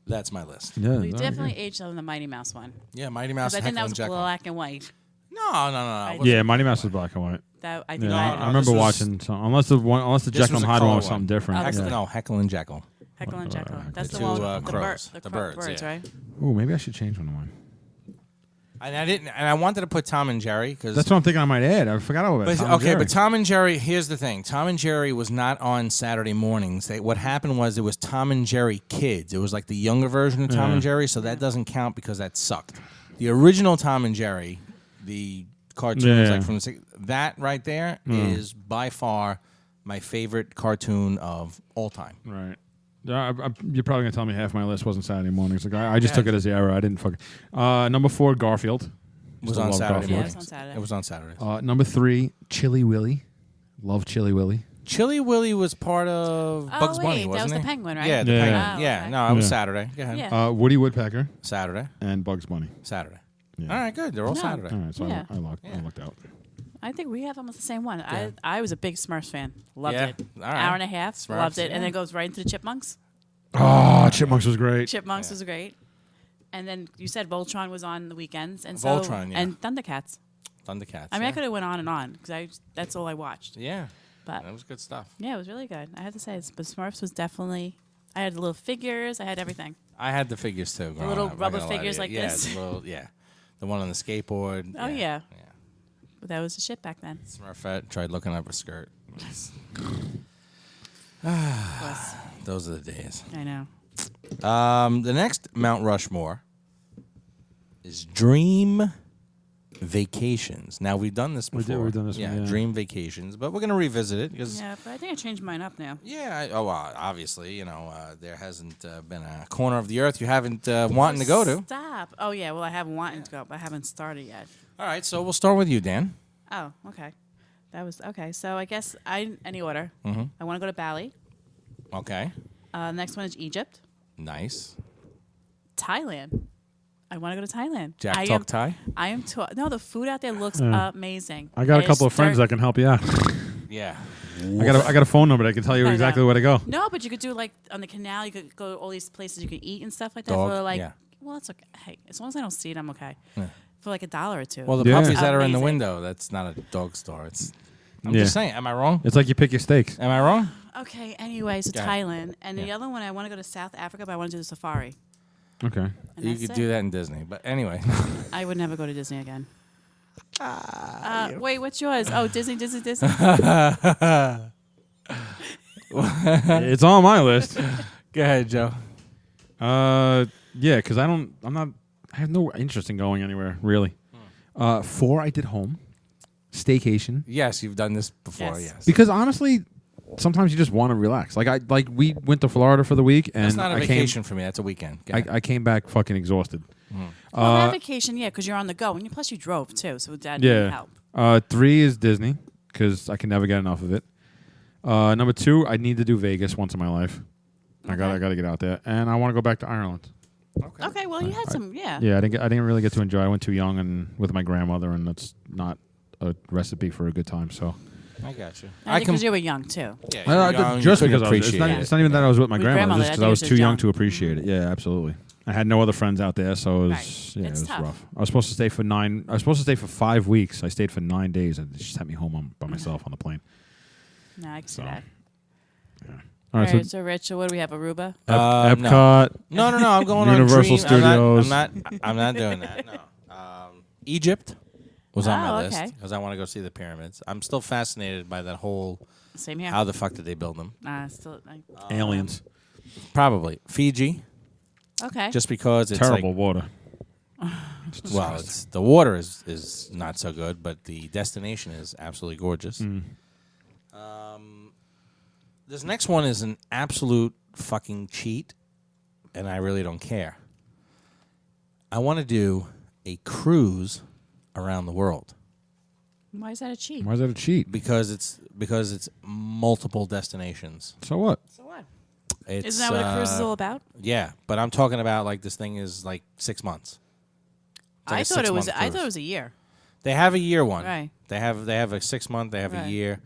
that's my list. Yeah. We no, definitely aged on the Mighty Mouse one. Yeah, Mighty Mouse, Because I think Heckle that and was Jekyll. black and white. No. yeah. Yeah, Mighty Mouse is black and white. That I Yeah, think No, I no, remember this was- watching some. Unless the This Jekyll was and a Hyde color one was one. something different. Okay. Yeah. No, Heckle and Jekyll. Heckle and Jekyll. That's The the one two, with the crows. bird, The birds, yeah. right? Ooh, maybe I should change one of mine. And I didn't. And I wanted to put Tom and Jerry because That's what I'm thinking I might add. I forgot all about But, Tom and Jerry. but Tom and Jerry, here's the thing. Tom and Jerry was not on Saturday mornings. What happened was it was Tom and Jerry Kids. It was like the younger version of Tom Yeah. and Jerry, so that doesn't count because that sucked. the original Tom and Jerry, the cartoons Yeah. like from that right there is by far my favorite cartoon of all time. Right. You're probably gonna tell me half my list wasn't Saturday mornings. Like I just took it as the error. I didn't fucking. Number 4, Garfield. Was Still on love Saturday Garfield. Yeah, it mornings. was on Saturday. It was on Saturdays. Number 3, Chili Willy. Love Chili Willy. Chili Willy was part of Bugs Bunny, that wasn't was he? the penguin, right? Yeah, the Yeah. penguin. Oh, Yeah, okay. no, it was Yeah. Saturday. Go ahead. Yeah. Woody Woodpecker Saturday. and Bugs Bunny. Saturday. Yeah. All right, good. They're all No. Saturday. All right, so Yeah. I lucked out. I think we have almost the same one. Yeah. I was a big Smurfs fan. Loved Yeah. it. All right. Hour and a half. Smurfs, loved it. yeah. And then it goes right into the Chipmunks. Oh, Chipmunks was great. Chipmunks Yeah. was great. And then you said Voltron was on the weekends. And Voltron, yeah. And Thundercats. Thundercats. I mean, yeah. I could have went on and on because that's all I watched. Yeah, But that was good stuff. yeah, it was really good. I have to say, but Smurfs was definitely. I had the little figures. I had everything. I had the figures too. growing little up, I'm not rubber gonna lie to figures you. like yeah, this. The little, yeah, the one on the skateboard. Oh, yeah. But that was the shit back then. Smurfette tried looking up her skirt. Was. Those are the days. I know. The next Mount Rushmore is Dream Vacations. Now we've done this We before. did, we've done this yeah, one, yeah. Dream Vacations, but we're gonna revisit it because Yeah, but I think I changed mine up now. obviously, there hasn't been a corner of the earth you haven't wanting to go to. Stop. Oh yeah. Well, I have wanting to go, but I haven't started yet. All right, so we'll start with you, Dan. Oh, okay. That was okay. So I guess any order. Mm-hmm. I want to go to Bali. Okay, Next one is Egypt, nice. Thailand. I want to go to Thailand. Jack I Talk am, Thai. I am. No, the food out there looks amazing. I got a There's couple of friends dirt- that can help you out. Yeah. I got a phone number that can tell you I know. exactly where to go. No, but you could do like on the canal. You could go to all these places you can eat and stuff like that Dog, for like. yeah. Well, it's okay. Hey, as long as I don't see it, I'm okay. Yeah. For like $1 or $2. Well, the Yeah. puppies that are in the Amazing. window, that's not a dog store. I'm Yeah. just saying. Am I wrong? It's like you pick your steaks. Am I wrong? Okay. Anyway, so Go ahead. Thailand, and the Yeah. other one I want to go to South Africa, but I want to do the safari. Okay. And You that's could it. do that in Disney. But anyway. I would never go to Disney again. Wait, what's yours? Oh, Disney. It's on my list. Go ahead, Joe. Yeah, because I have no interest in going anywhere really. 4, I did home staycation Yes, you've done this before. Yes. Yes. because honestly, sometimes you just want to relax. Like we went to Florida for the week, and That's not a I vacation for me. That's a weekend. Go ahead. I came back fucking exhausted. Well, that vacation, yeah, because you're on the go, and plus you drove too, so that didn't Yeah. help. 3 is Disney because I can never get enough of it. Number 2, I need to do Vegas once in my life. I gotta get out there, and I want to go back to Ireland. Okay, well you had some, yeah. Yeah, I didn't really get to enjoy. I went too young and with my grandmother, and that's not a recipe for a good time. So I got you. I think because you were young too. Yeah, Uh, you're young, you just couldn't because appreciate it's not, it. it's not even that I was with my With grandmother, grandmother, just I because think I it was was too just young young. to appreciate it. Yeah, absolutely. I had no other friends out there, so it was, Right. yeah, It's it was tough. rough. I was supposed to stay for 9. I was supposed to stay for 5 weeks. I stayed for 9 days, and they just sent me home by myself on the plane. No, I can see So, that. All All right, right, so Rich, so what do we have? Aruba? No. Epcot. No. I'm going Universal on Dream. Studios. I'm not doing that. No. Egypt was on my Oh, list okay. because I want to go see the pyramids. I'm still fascinated by that whole. Same here. How the fuck did they build them? Still, Aliens. Probably Fiji, okay. just because it's Terrible like, water. well, it's the water is not so good, but the destination is absolutely gorgeous. This next one is an absolute fucking cheat, and I really don't care. I want to do a cruise around the world Why is that a cheat? Why is that a cheat? because it's multiple destinations. So what? So what? It's, Isn't that what a cruise is all about? Yeah, but I'm talking about like this thing is like 6 months. It's like I a thought it was. 6-month I cruise. thought it was a year. They have a year one. Right. They have a 6 month. They have a Right. year.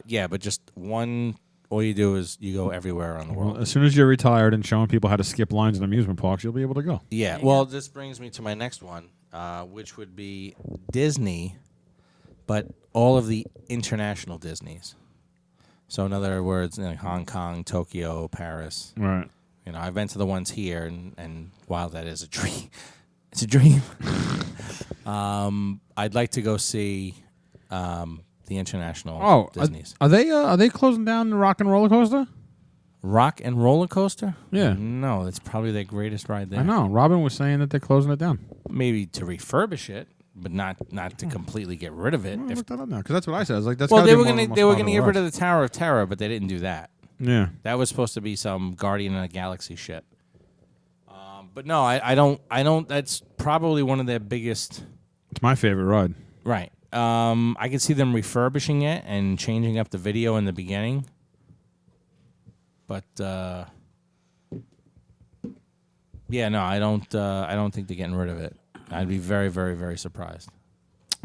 Yeah, but just one. All you do is you go everywhere around the world. Well, as soon as you're retired and showing people how to skip lines in amusement parks, you'll be able to go. Yeah. There you Well, go. this brings me to my next one, which would be Disney, but all of the international Disneys. So in other words, like Hong Kong, Tokyo, Paris. Right. I've been to the ones here, and while that is a dream, it's a dream. I'd like to go see the international Disneys. Are they closing down the Rock and Roller Coaster? Rock and Roller Coaster? Yeah. No, it's probably their greatest ride there. I know. Robin was saying that they're closing it down. Maybe to refurbish it, but not to completely get rid of it. Well, look that up now, because that's what I said. I was like, that's Well, gotta they be were one of gonna the most they were gonna popular get rid rides. of the Tower of Terror, but they didn't do that. Yeah. That was supposed to be some Guardian of the Galaxy shit. But no, I don't. That's probably one of their biggest. It's my favorite ride. Right. I can see them refurbishing it and changing up the video in the beginning. But yeah, no, I don't think they're getting rid of it. I'd be very, very, very surprised.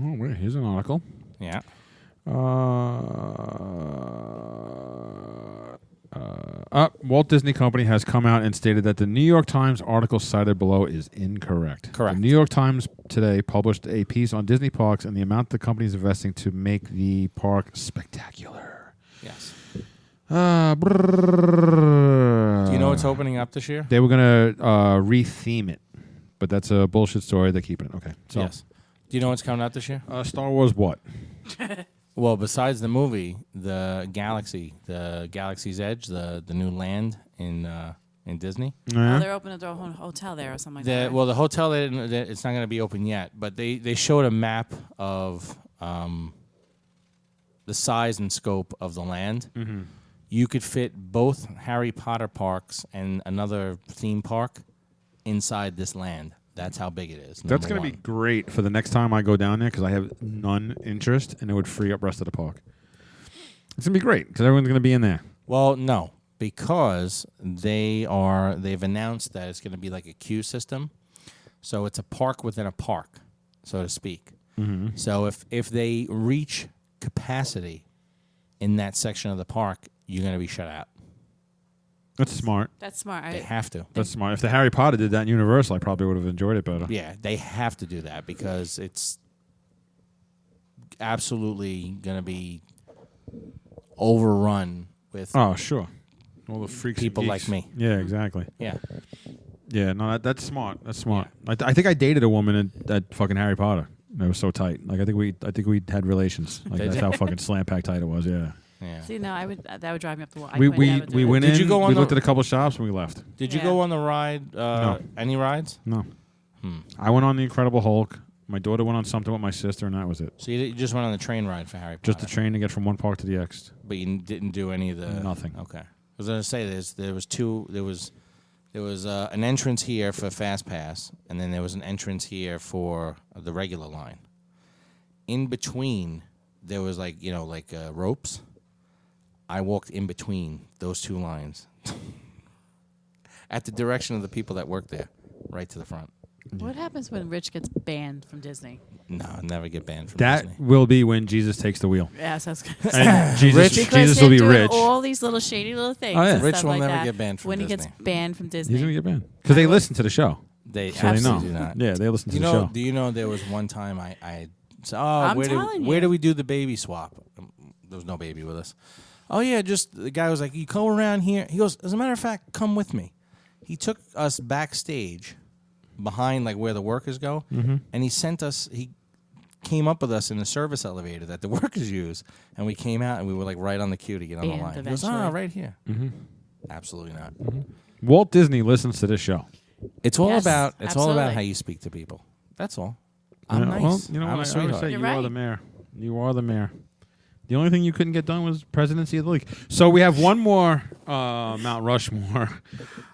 Oh, wait, here's an article. Yeah. Walt Disney Company has come out and stated that the New York Times article cited below is incorrect. Correct. The New York Times today published a piece on Disney parks and the amount the company is investing to make the park spectacular. Yes. Do Do you know what's opening up this year? They were going to retheme it, but that's a bullshit story. They're keeping it. Okay. So, Yes. Do you know what's coming out this year? Star Wars what? Well, besides the movie, the Galaxy's Edge, the new land in Disney. Oh, they're opening their own hotel there or something like that. Right? Well, the hotel it's not going to be open yet, but they showed a map of the size and scope of the land. Mm-hmm. You could fit both Harry Potter parks and another theme park inside this land. That's how big it is. That's going to be great for the next time I go down there because I have none interest, and it would free up rest of the park. It's going to be great because everyone's going to be in there. Well, no, because they've announced that it's going to be like a queue system. So it's a park within a park, so to speak. Mm-hmm. So if they reach capacity in that section of the park, you're going to be shut out. That's smart. That's smart. They have to. That's smart. If the Harry Potter did that in Universal, I probably would have enjoyed it better. Yeah, they have to do that because it's absolutely going to be overrun with Oh, sure. All the freaks, people and like geeks. me. Yeah, exactly. Yeah. Yeah, no, that's smart. That's smart. I think I dated a woman at fucking Harry Potter. It was so tight. Like I think we had relations. Like Did that's you? how fucking slam packed tight it was. Yeah. Yeah. See, no, that would drive me up the wall. We never do went it. Did in. you go on we the- looked at a couple shops and we left. Did you Yeah. go on the ride? No. Any rides? No. I went on the Incredible Hulk. My daughter went on something with my sister, and that was it. So you just went on the train ride for Harry Potter? Just the train to get from one park to the next. But you didn't do any of the... Nothing. Okay. I was going to say there was an entrance here for Fast Pass, and then there was an entrance here for the regular line. In between, there was ropes. I walked in between those two lines at the direction of the people that work there, right to the front. What happens when Rich gets banned from Disney? No, I'll never get banned from That Disney. will be when Jesus takes the wheel. Yes, I was going to And say. Jesus, Because Jesus will him be doing rich. all these little shady little things. Oh, yeah. And Rich stuff will like never that get banned from when Disney. he gets banned from Disney. He's gonna get banned because they listen to the show. They So they know. absolutely do not. Yeah, they listen to Do the you know? show. Do you know there was one time I said, I'm where telling do you. we do the baby swap? There was no baby with us. Oh yeah, just the guy was like, you come around here. He goes, as a matter of fact, come with me. He took us backstage, behind like where the workers go, and he sent us. He came up with us in the service elevator that the workers use, and we came out and we were like right on the queue to get on the Banned line. He goes, eventually. right here. Absolutely not. Walt Disney listens to this show. It's all Yes, about absolutely. how you speak to people. That's all. I'm Yeah, nice. Well, you know I'm what? a I always sweetheart. say You're you are right. the mayor. You are the mayor. The only thing you couldn't get done was presidency of the league. So we have one more Mount Rushmore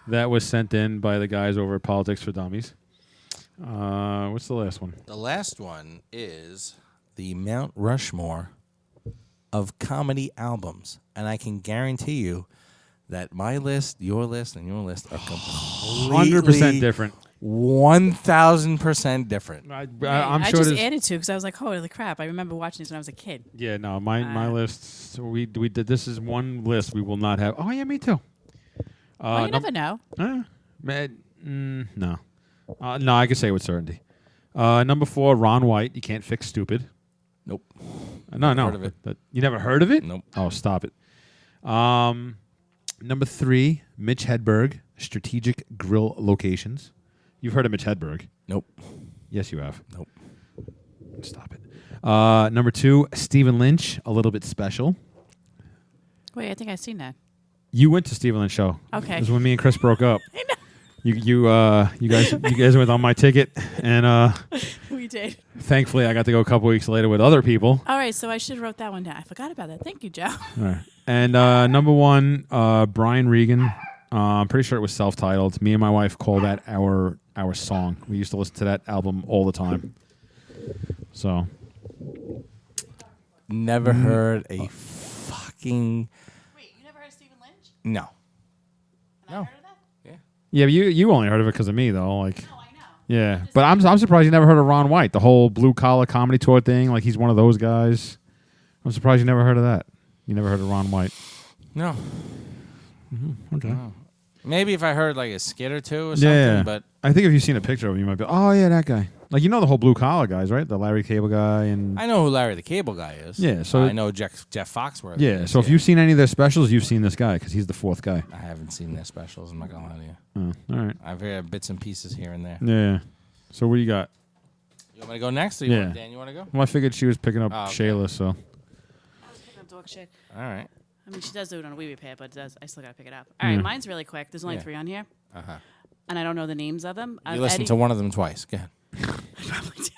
that was sent in by the guys over at Politics for Dummies. What's the last one? The last one is the Mount Rushmore of comedy albums. And I can guarantee you that my list, your list, and your list are completely 100% different. 1,000% different. I'm I sure just there's- added to because I was like, holy crap. I remember watching this when I was a kid. Yeah, no, my list. So we did. This is one list we will not have. Oh yeah, me too. Well, you never know. No. No, I can say with certainty. Number 4, Ron White. You can't fix stupid. Nope. No. Heard of it. You never heard of it? Nope. Oh, stop it. Number 3, Mitch Hedberg. Strategic Grill Locations. You've heard of Mitch Hedberg? Nope. Yes, you have. Nope. Stop it. Number 2, Stephen Lynch. A Little Bit Special. Wait, I think I've seen that. You went to Steve Lynn's show. Okay. It was when me and Chris broke up. I know. You guys went on my ticket, and we did. Thankfully, I got to go a couple weeks later with other people. All right, so I should have wrote that one down. I forgot about that. Thank you, Joe. All right. And number one, Brian Regan. I'm pretty sure it was self-titled. Me and my wife call that our song. We used to listen to that album all the time. So, never heard a fucking. Wait, you never heard of Stephen Lynch? No. And I heard of that? yeah, but you only heard of it because of me, though. Like, No, I know. yeah, but I'm surprised you never heard of Ron White, the whole blue collar comedy tour thing. Like, he's one of those guys. I'm surprised you never heard of that. You never heard of Ron White. No. Okay. No. Maybe if I heard like a skit or two or something, Yeah, but I think if you've seen a picture of him, you might be, oh yeah, that guy. Like, you know the whole blue collar guys, right? The Larry Cable guy and I know who Larry the Cable Guy is. Yeah, so I know Jeff Foxworthy. yeah. is, So if you've seen any of their specials, you've seen this guy because he's the fourth guy. I haven't seen their specials. I'm not gonna lie to you. Oh, all right. I've heard bits and pieces here and there. Yeah. So what do you got? You want me to go next? Or Yeah. Dan, you want to go? Well, I figured she was picking up Oh, okay. Shayla, so I was picking up dog shit. All right. I mean, she does do it on a wee pad, but I still got to pick it up. All right, mine's really quick. There's only Yeah. 3 on here, Uh huh. and I don't know the names of them. You listened to one of them twice. Go ahead. Probably did.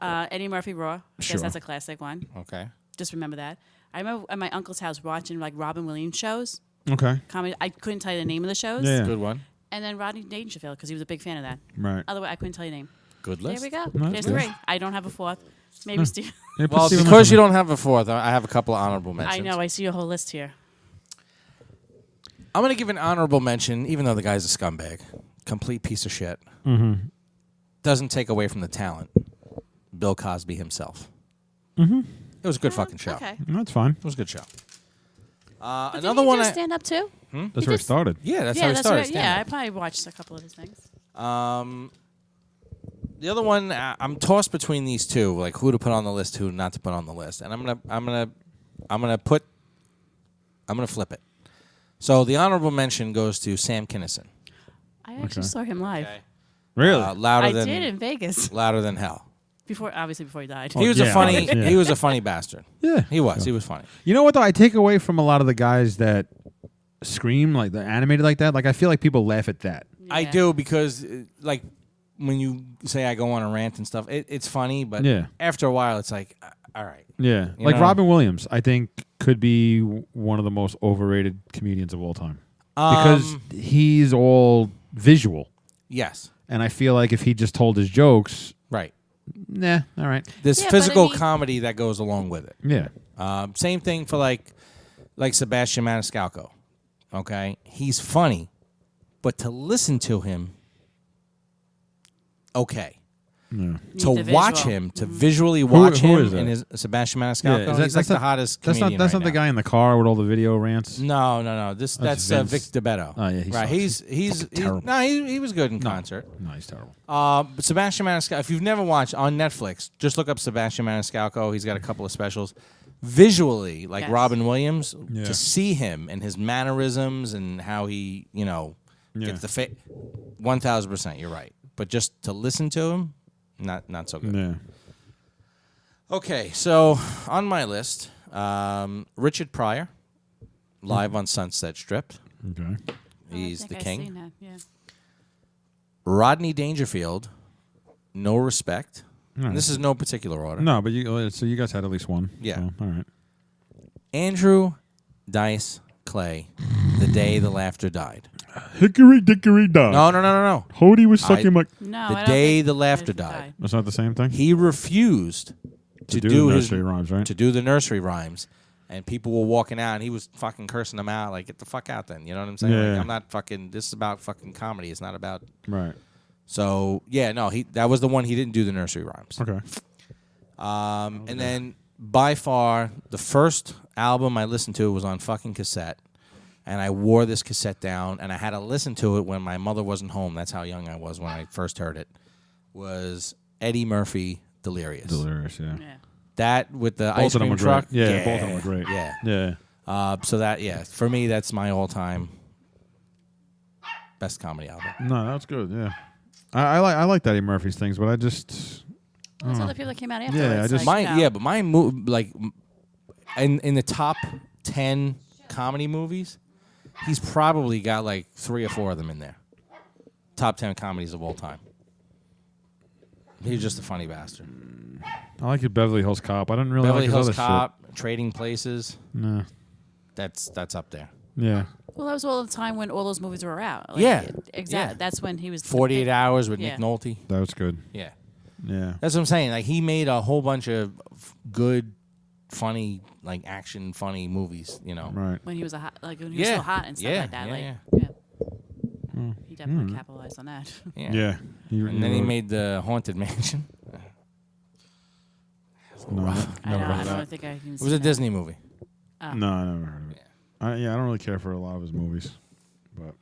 Eddie Murphy Raw. I Sure. guess that's a classic one. Okay. Just remember that. I remember at my uncle's house watching like Robin Williams shows. okay. Comedy. I couldn't tell you the name of the shows. Yeah. Good one. And then Rodney Dangerfield because he was a big fan of that. Right. Otherwise, I couldn't tell you the name. Good list. There we go. No, There's that's good. 3. I don't have a 4th. Maybe Steve. Yeah, put Well, Stephen because Lynch you on don't have a fourth, I have a couple of honorable mentions. I know. I see your whole list here. I'm going to give an honorable mention, even though the guy's a scumbag. Complete piece of shit. there. Mm-hmm. Doesn't take away from the talent. Bill Cosby himself. Mm-hmm. It was a good fucking show. Okay. That's fine. It was a good show. But Another did he one. do I, stand up too? That's where it started. yeah, that's yeah, how he that's started. right. Yeah, I stand-up. probably watched a couple of his things. The other one, I'm tossed between these two, like who to put on the list, who not to put on the list, and I'm gonna flip it. So the honorable mention goes to Sam Kinison. I actually Okay. saw him live. Really? Louder I than did in Vegas louder than hell. before he died. He was yeah, a funny. yeah. He was a funny bastard. Yeah. He was. He was funny. You know what, though? I take away from a lot of the guys that scream, like, they're animated like that. Like, I feel like people laugh at that. I Yeah. do because, like, when you say I go on a rant and stuff, it's funny, but Yeah. after a while, it's like, all right. Yeah. You Like, know? Robin Williams, I think, could be one of the most overrated comedians of all time. Because he's all visual. Yes, And I feel like if he just told his jokes, right. nah, all right. There's Yeah, but I physical mean- comedy that goes along with it. Yeah. Same thing for like Sebastian Maniscalco. Okay, he's funny, but to listen to him, okay. Yeah. To the watch visual. him, to visually watch who him is in that? his Sebastian Maniscalco, Yeah, is that- he's like that's the not- hottest That's comedian not right the now. guy in the car with all the video rants. No. That's Vince. Vic DeBetto. Oh, yeah, he right. sucks. He's terrible. no, he was good in concert. No, he's terrible. But Sebastian Maniscalco, if you've never watched on Netflix, just look up Sebastian Maniscalco. He's got a couple of specials. Visually, like Yes. Robin Williams, Yeah. to see him and his mannerisms and how he, gets the 1,000%. You're right. But just to listen to him, not so good. Yeah. Okay, so on my list, Richard Pryor, live on Sunset Strip. Okay. He's I the think I've king. seen that, yeah. Rodney Dangerfield, No Respect. All right. This is no particular order. No, but you guys had at least one. Yeah. So, all right. Andrew Dice Clay, The Day the Laughter Died. Hickory dickory dock. No. Hody was sucking my. No, The I don't Day think the Laughter he Died. That's not the same thing. He refused to do the his nursery rhymes, right? to do the nursery rhymes, and people were walking out, and he was fucking cursing them out, like, get the fuck out then. You know what I'm saying? Yeah. Like, I'm not fucking, this is about fucking comedy. It's not about, Right. so, yeah, no, that was the one he didn't do the nursery rhymes. Okay. And then, by far, the first album I listened to was on fucking cassette, and I wore this cassette down, and I had to listen to it when my mother wasn't home. That's how young I was when I first heard it, was Eddie Murphy, Delirious. Delirious, yeah. Yeah. That with the Both ice of them cream were truck. great. Yeah, both of them were great. Yeah. Yeah. So that, yeah, for me, that's my all-time best comedy album. No, that's good. Yeah. I like Eddie Murphy's things, but I just. Well, there's other people that came out after. Yeah, I just- But my in the top 10 comedy movies, He's probably got like 3 or 4 of them in there. Top 10 comedies of all time. He's just a funny bastard. I like your Beverly Hills Cop. I didn't really Beverly like his Hills other Cop, Trading Places. shit. Nah. That's up there. Yeah. Well, that was all the time when all those movies were out. Yeah. Exactly. Yeah. That's when he was 48 Hours with Yeah. Nick Nolte. That was good. Yeah. Yeah. That's what I'm saying. Like, he made a whole bunch of good, funny, like, action, funny movies, you know. Right. when he was when he was Yeah. still hot and stuff Yeah, like that. yeah, like, yeah. He definitely capitalized on that. Yeah. And then he made the Haunted Mansion. No, I never heard of don't that. think I even It was a Disney movie. No, I never heard of it. I don't really care for a lot of his movies. But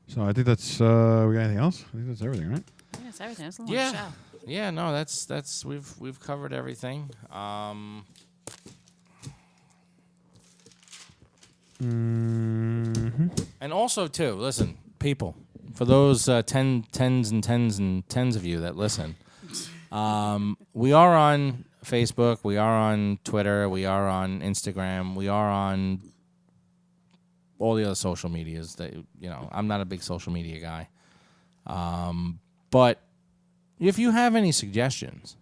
so I think that's we got anything else? I think that's everything, right? Yeah, it's everything. It's a long Yeah. show. Yeah, no, that's we've covered everything. And also too, listen, people, for those tens of you that listen, we are on Facebook, we are on Twitter, we are on Instagram, we are on all the other social medias that, you know, I'm not a big social media guy. But if you have any suggestions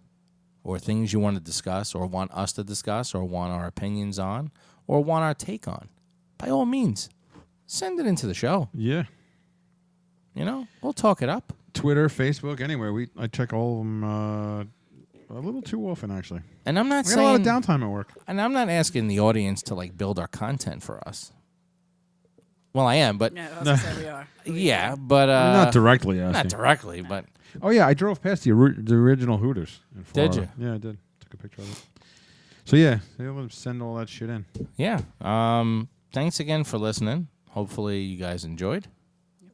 or things you want to discuss or want us to discuss or want our opinions on or want our take on, by all means, send it into the show. Yeah. You know, we'll talk it up. Twitter, Facebook, anywhere. I check all of them a little too often, actually. And I'm not We got a lot saying, of downtime at work. and I'm not asking the audience to like build our content for us. Well, I am, but No, I was gonna say we are. yeah, but Not directly, not asking. directly, but Oh yeah, I drove past the original Hooters in Did Florida. you? Yeah, I did. Took a picture of it. So yeah, they will send all that shit in. yeah. Thanks again for listening. Hopefully you guys enjoyed,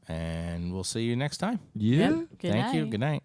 and we'll see you next time. Yeah. Yep. Good Thank you. night. Good night.